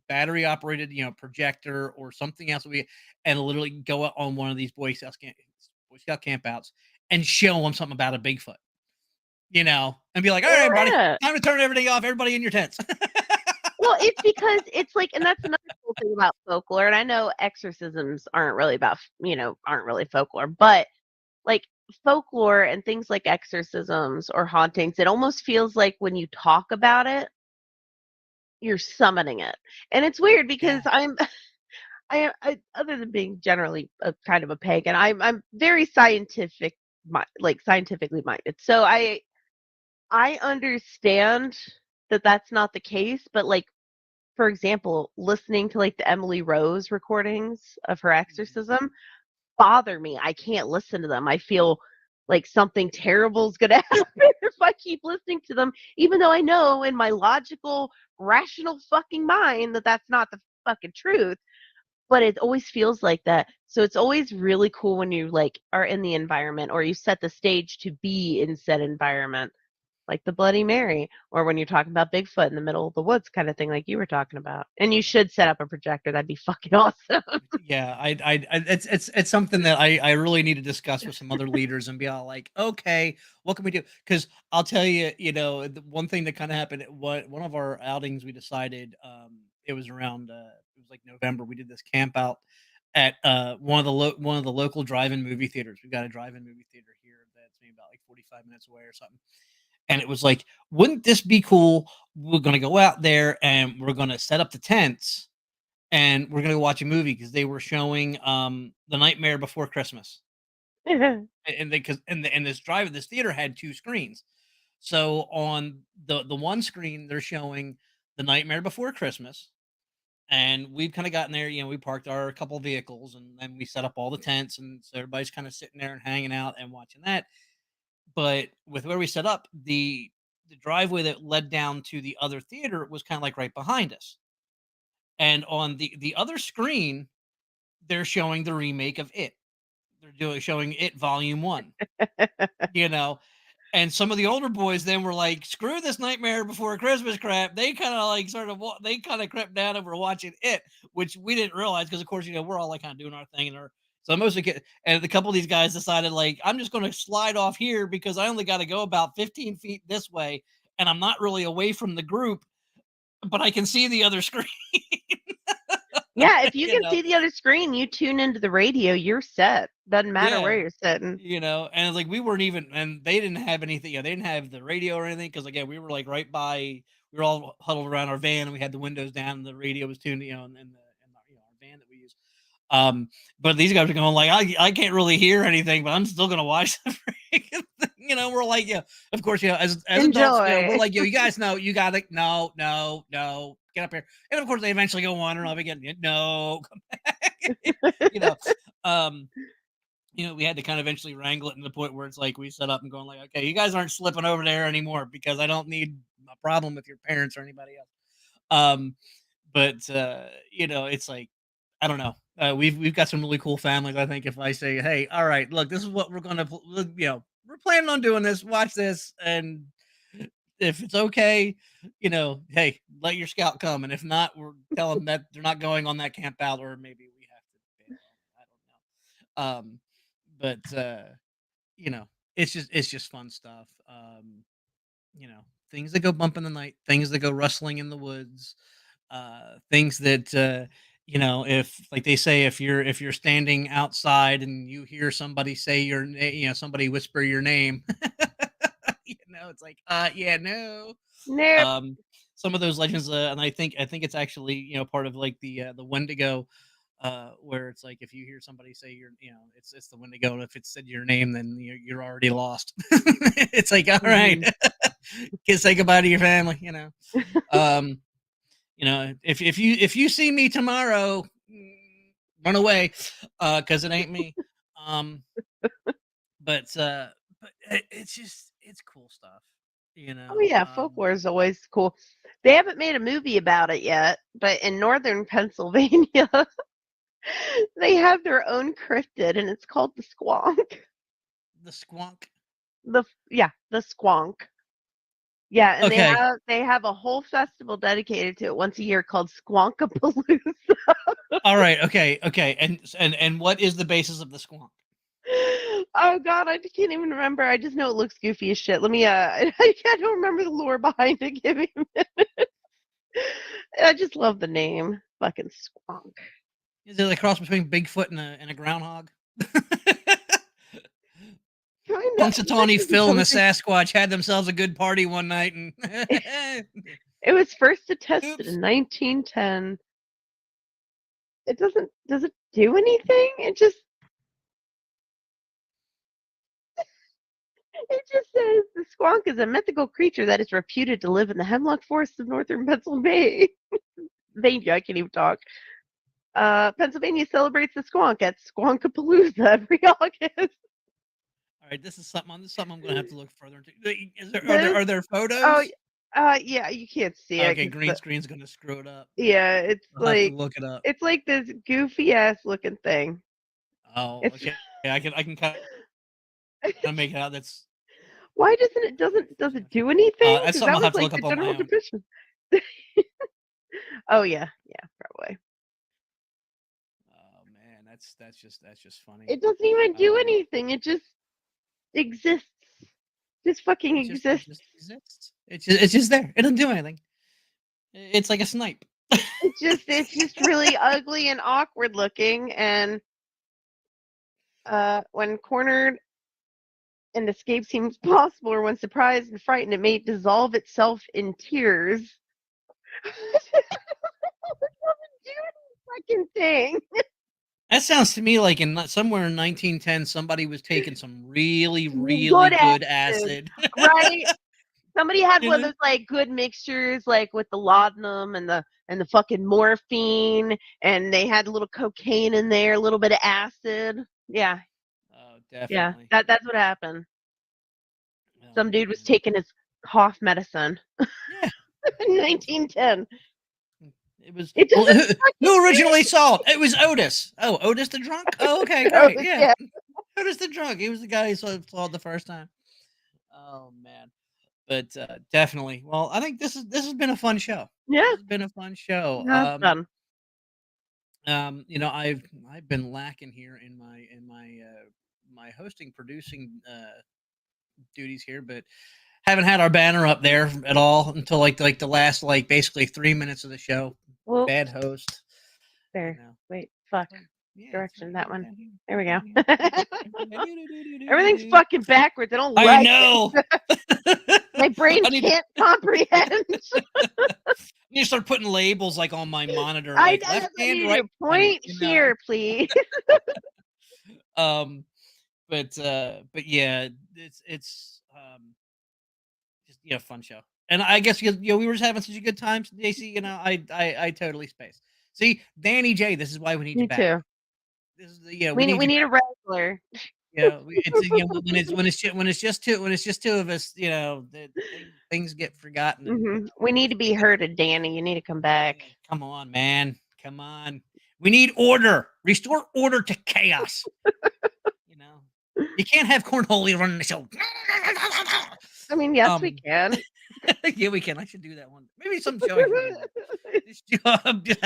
battery operated projector or something else, and literally go out on one of these Boy Scout campouts and show them something about a Bigfoot, and be like, all right, everybody, Yeah. time to turn everything off. Everybody in your tents. Well, it's because it's like, and that's another cool thing about folklore. And I know exorcisms aren't really about, aren't really folklore, but like folklore and things like exorcisms or hauntings, it almost feels like when you talk about it, you're summoning it. And it's weird because Yeah. I other than being generally a kind of a pagan, I'm very scientific, like scientifically minded. So I understand that that's not the case, but like for example, listening to like the Emily Rose recordings of her Mhm. exorcism bother me. I can't listen to them. I feel like something terrible is going to happen if I keep listening to them, even though I know in my logical, rational fucking mind that that's not the fucking truth. But it always feels like that. So it's always really cool when you like are in the environment or you set the stage to be in said environment, like the Bloody Mary, or when you're talking about Bigfoot in the middle of the woods kind of thing, like you were talking about. And you should set up a projector. That'd be fucking awesome. Yeah, it's something that I really need to discuss with some other leaders and be all like, okay, what can we do? Because I'll tell you, the one thing that kind of happened, what one of our outings, we decided, it was around, it was like November. We did this camp out at one of the local drive-in movie theaters. We've got a drive-in movie theater here that's maybe about like 45 minutes away or something. And it was like, wouldn't this be cool? We're gonna go out there and we're gonna set up the tents and we're gonna go watch a movie because they were showing The Nightmare Before Christmas. And they because and this theater had two screens. So on the one screen they're showing The Nightmare Before Christmas, and we've kind of gotten there, we parked our couple vehicles and then we set up all the tents, and so everybody's kind of sitting there and hanging out and watching that. But with where we set up, the driveway that led down to the other theater was kind of like right behind us. And on the other screen, they're showing the remake of It. They're doing showing It Volume 1, you know? And some of the older boys then were like, "Screw this Nightmare Before Christmas crap." They kinda, like, sort of they kinda crept down and were watching It, which we didn't realize because, of course, we're all, like, kinda doing our thing, so most of the and a couple of these guys decided, like, "I'm just gonna slide off here because I only gotta go about 15 feet this way, and I'm not really away from the group, but I can see the other screen." Yeah, if you You can know? see the other screen, you tune into the radio, you're set. Doesn't matter where Yeah. you're sitting. And it's like we weren't even, and they didn't have anything. They didn't have the radio or anything because again, we were like right by. We were all huddled around our van, and we had the windows down, and the radio was tuned, in our van that we use. But these guys are going like, I can't really hear anything, but I'm still gonna watch the freaking thing. We're like, yeah, of course, as adults, we're Enjoy. like, you guys know, you got it. No, no, no, get up here. And of course, they eventually go wandering off again. No, come back. you know, um we had to kind of eventually wrangle it to the point where it's like we set up and going like, okay, you guys aren't slipping over there anymore because I don't need a problem with your parents or anybody else. Um, but it's like I don't know. We've got some really cool families. I think if I say, hey, all right, look, this is what we're gonna, we're planning on doing this. Watch this, and if it's okay, hey, let your scout come, and if not, we're tell them that they're not going on that camp out, or maybe we have to bail on it. I don't know. But you know, it's just fun stuff. things that go bump in the night, things that go rustling in the woods, things that if like they say, if you're standing outside and you hear somebody say your name, somebody whisper your name, it's like, yeah, no. Nope. Um, some of those legends, and I think it's actually part of like the Wendigo, where it's like if you hear somebody say it's the Wendigo, and if it said your name, then you're already lost. It's like, all right, can say goodbye to your family. Um, if you see me tomorrow, run away, because it ain't me. Um, but it's cool stuff, Oh yeah, folklore is always cool. They haven't made a movie about it yet, but in northern Pennsylvania, they have their own cryptid, and it's called the Squonk. The Squonk. The Squonk. Yeah, and Okay. they have a whole festival dedicated to it once a year called Squonkapalooza. All right. Okay. And what is the basis of the Squonk? Oh God, I can't even remember. I just know it looks goofy as shit. Let me I don't remember the lore behind it. Give me a minute. I just love the name. Fucking Squonk. Is it a cross between Bigfoot and a groundhog? Punxsutawney Phil and the Sasquatch had themselves a good party one night, and it was first attested Oops. in 1910. Does it do anything? It just says the Squonk is a mythical creature that is reputed to live in the hemlock forests of northern Pennsylvania. I can't even talk. Pennsylvania celebrates the Squonk at Squonkapalooza every August. All right, this is something I'm going to have to look further into. Are there photos? Yeah, you can't see it. Okay, green screen's going to screw it up. Yeah, it's I'll have to look it up. It's like this goofy ass looking thing. Oh, okay. Yeah, I can kind of make it out. That's why does it do anything? That's something I'll have to look up on my own. Oh yeah, probably. Oh man, that's just funny. It doesn't even do anything. It just exists. Just fucking exists. It just exists. It's just there. It doesn't do anything. It's like a snipe. It's just really ugly and awkward looking, and when cornered and escape seems possible, or when surprised and frightened, it may dissolve itself in tears. It doesn't do any fucking thing. That sounds to me like somewhere in 1910, somebody was taking some really, really good acid. Right? Somebody had one of those like good mixtures, like with the laudanum and the fucking morphine, and they had a little cocaine in there, a little bit of acid. Yeah. Oh, definitely. Yeah, that's what happened. Oh, some dude was taking his cough medicine. Yeah. In 1910. Who originally saw it? It was Otis. Oh, Otis the drunk? Oh, okay, great. Yeah. Otis the drunk. He was the guy who saw it the first time. Oh man. But definitely. Well, I think this has been a fun show. Yeah. It's been a fun show. Fun. I've been lacking here in my hosting producing duties here, but haven't had our banner up there at all until like the last basically 3 minutes of the show. Well, bad host. There. Wait, fuck. Yeah, direction, that one. There we go. Everything's fucking backwards. I don't like I know. My brain can't comprehend. You start putting labels like on my monitor. I like left hand, right. Point here, please. But yeah, it's just fun show. And I guess we were just having such a good time, JC. I totally spaced. See, Danny J. This is why we need you back. Me too. This is we need a regular. Yeah, when it's just two of us, things get forgotten. Mm-hmm. We need to be heard, Danny. You need to come back. Come on, man. Come on. We need order. Restore order to chaos. You can't have Cornholio running the show. I mean, yes, we can. Yeah, we can. I should do that one. Maybe some show. The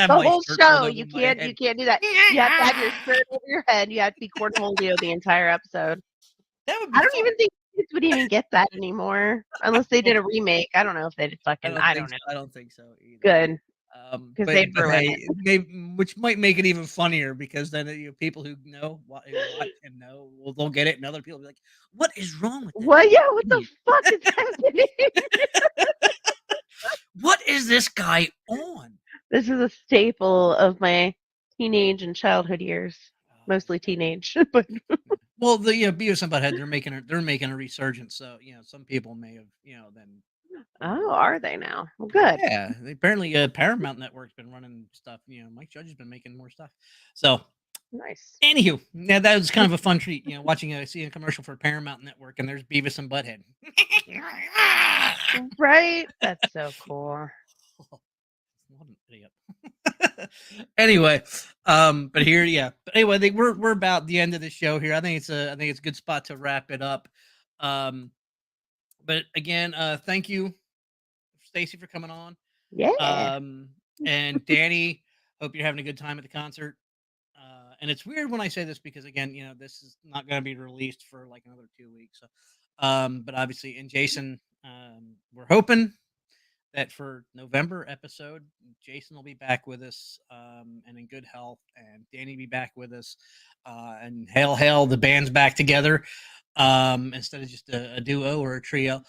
whole show. You can't do that. You have to have your shirt over your head. You have to be Cornholio the entire episode. That would be I don't even think kids would even get that anymore unless they did a remake. I don't know if they'd fucking. I don't know. I don't think so either. Good, because But they'd ruin hey, it. which might make it even funnier because then people who who watch and know, well, they'll get it, and other people will be like, "What is wrong with that? What? Yeah. What the fuck is happening? What is this guy on?" This is a staple of my teenage and childhood years. Mostly teenage, but Well, the Beavis and Butthead, they're making a resurgence. So some people may have then. oh, are they now? Well, good. Yeah, apparently Paramount Network's been running stuff. Mike Judge has been making more stuff. So, Nice. anywho, yeah, that was kind of a fun treat. Seeing a commercial for Paramount Network, and there's Beavis and Butthead. Right? That's so cool. What an idiot. Anyway, but here, yeah. But anyway, I think we're about the end of the show here. I think it's a good spot to wrap it up. But again, thank you, Stacy, for coming on. Yeah. And Danny, hope you're having a good time at the concert. And it's weird when I say this because again, this is not going to be released for like another 2 weeks. So, but obviously, and Jason, we're hoping that for November episode, Jason will be back with us, and in good health, and Danny be back with us, and hail, the band's back together, instead of just a duo or a trio.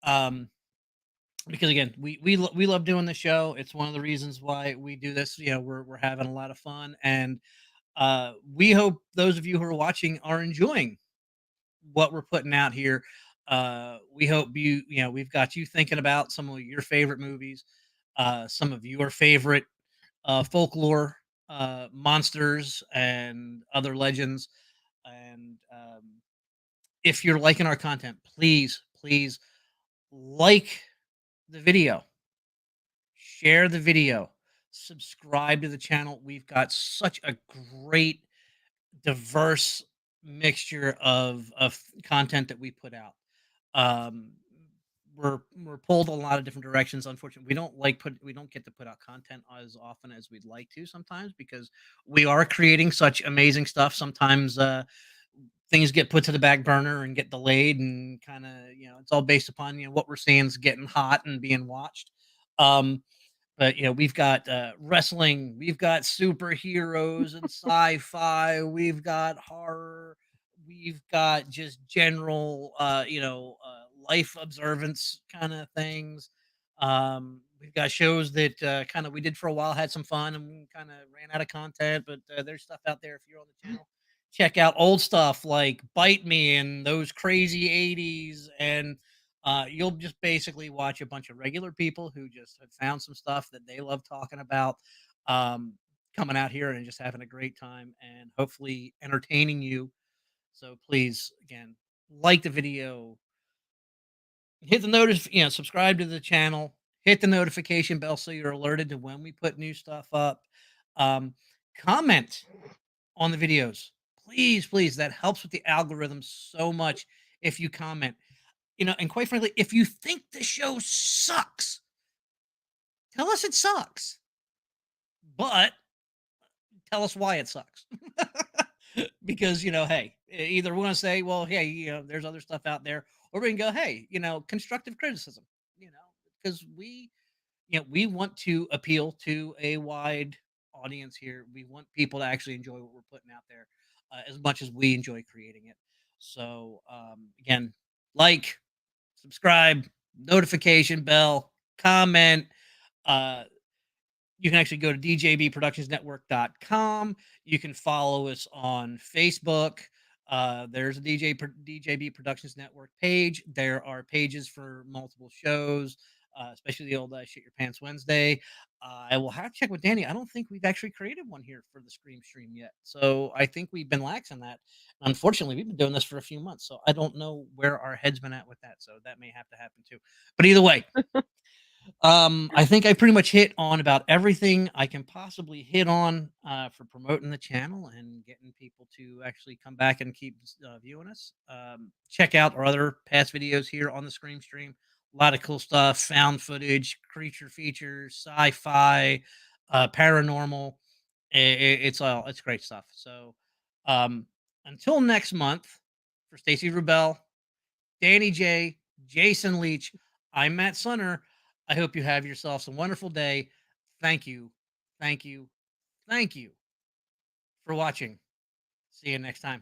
Because again, we love doing the show. It's one of the reasons why we do this. We're having a lot of fun, and we hope those of you who are watching are enjoying what we're putting out here. We hope we've got you thinking about some of your favorite movies, some of your favorite folklore monsters and other legends. And if you're liking our content, please like the video, share the video, subscribe to the channel. We've got such a great, diverse mixture of content that we put out. Um, we're pulled a lot of different directions. Unfortunately, we don't get to put out content as often as we'd like to sometimes because we are creating such amazing stuff. Sometimes things get put to the back burner and get delayed, and kind of it's all based upon what we're seeing is getting hot and being watched. But we've got wrestling, we've got superheroes and sci-fi, we've got horror, we've got just general life observance kind of things. We've got shows that kind of we did for a while, had some fun, and kind of ran out of content. But there's stuff out there if you're on the channel. Check out old stuff like Bite Me and those crazy '80s, and you'll just basically watch a bunch of regular people who just have found some stuff that they love talking about, um, coming out here and just having a great time and hopefully entertaining you. So please, again, like the video, hit the notice, subscribe to the channel, hit the notification bell so you're alerted to when we put new stuff up. Um, comment on the videos, please. That helps with the algorithm so much if you comment. And quite frankly, if you think the show sucks, tell us it sucks. But tell us why it sucks. Because, hey, either we're going to say, well, hey, there's other stuff out there, or we can go, hey, constructive criticism, because we want to appeal to a wide audience here. We want people to actually enjoy what we're putting out there as much as we enjoy creating it. So, again, like, subscribe, notification bell, comment. Uh, you can actually go to djbproductionsnetwork.com. You can follow us on Facebook. There's a DJB Productions Network page. There are pages for multiple shows, especially the old Shit Your Pants Wednesday. I will have to check with Danny. I don't think we've actually created one here for the Scream Stream yet. So I think we've been lax on that. Unfortunately, we've been doing this for a few months. So I don't know where our head's been at with that. So that may have to happen too. But either way, I think I pretty much hit on about everything I can possibly hit on for promoting the channel and getting people to actually come back and keep viewing us. Check out our other past videos here on the Scream Stream. A lot of cool stuff, found footage, creature features, sci-fi, paranormal. It's great stuff. So until next month, for Stacy Rubel, Danny J, Jason Leach. I'm Matt Sunner. I hope you have yourselves a wonderful day. Thank you. Thank you. Thank you for watching. See you next time.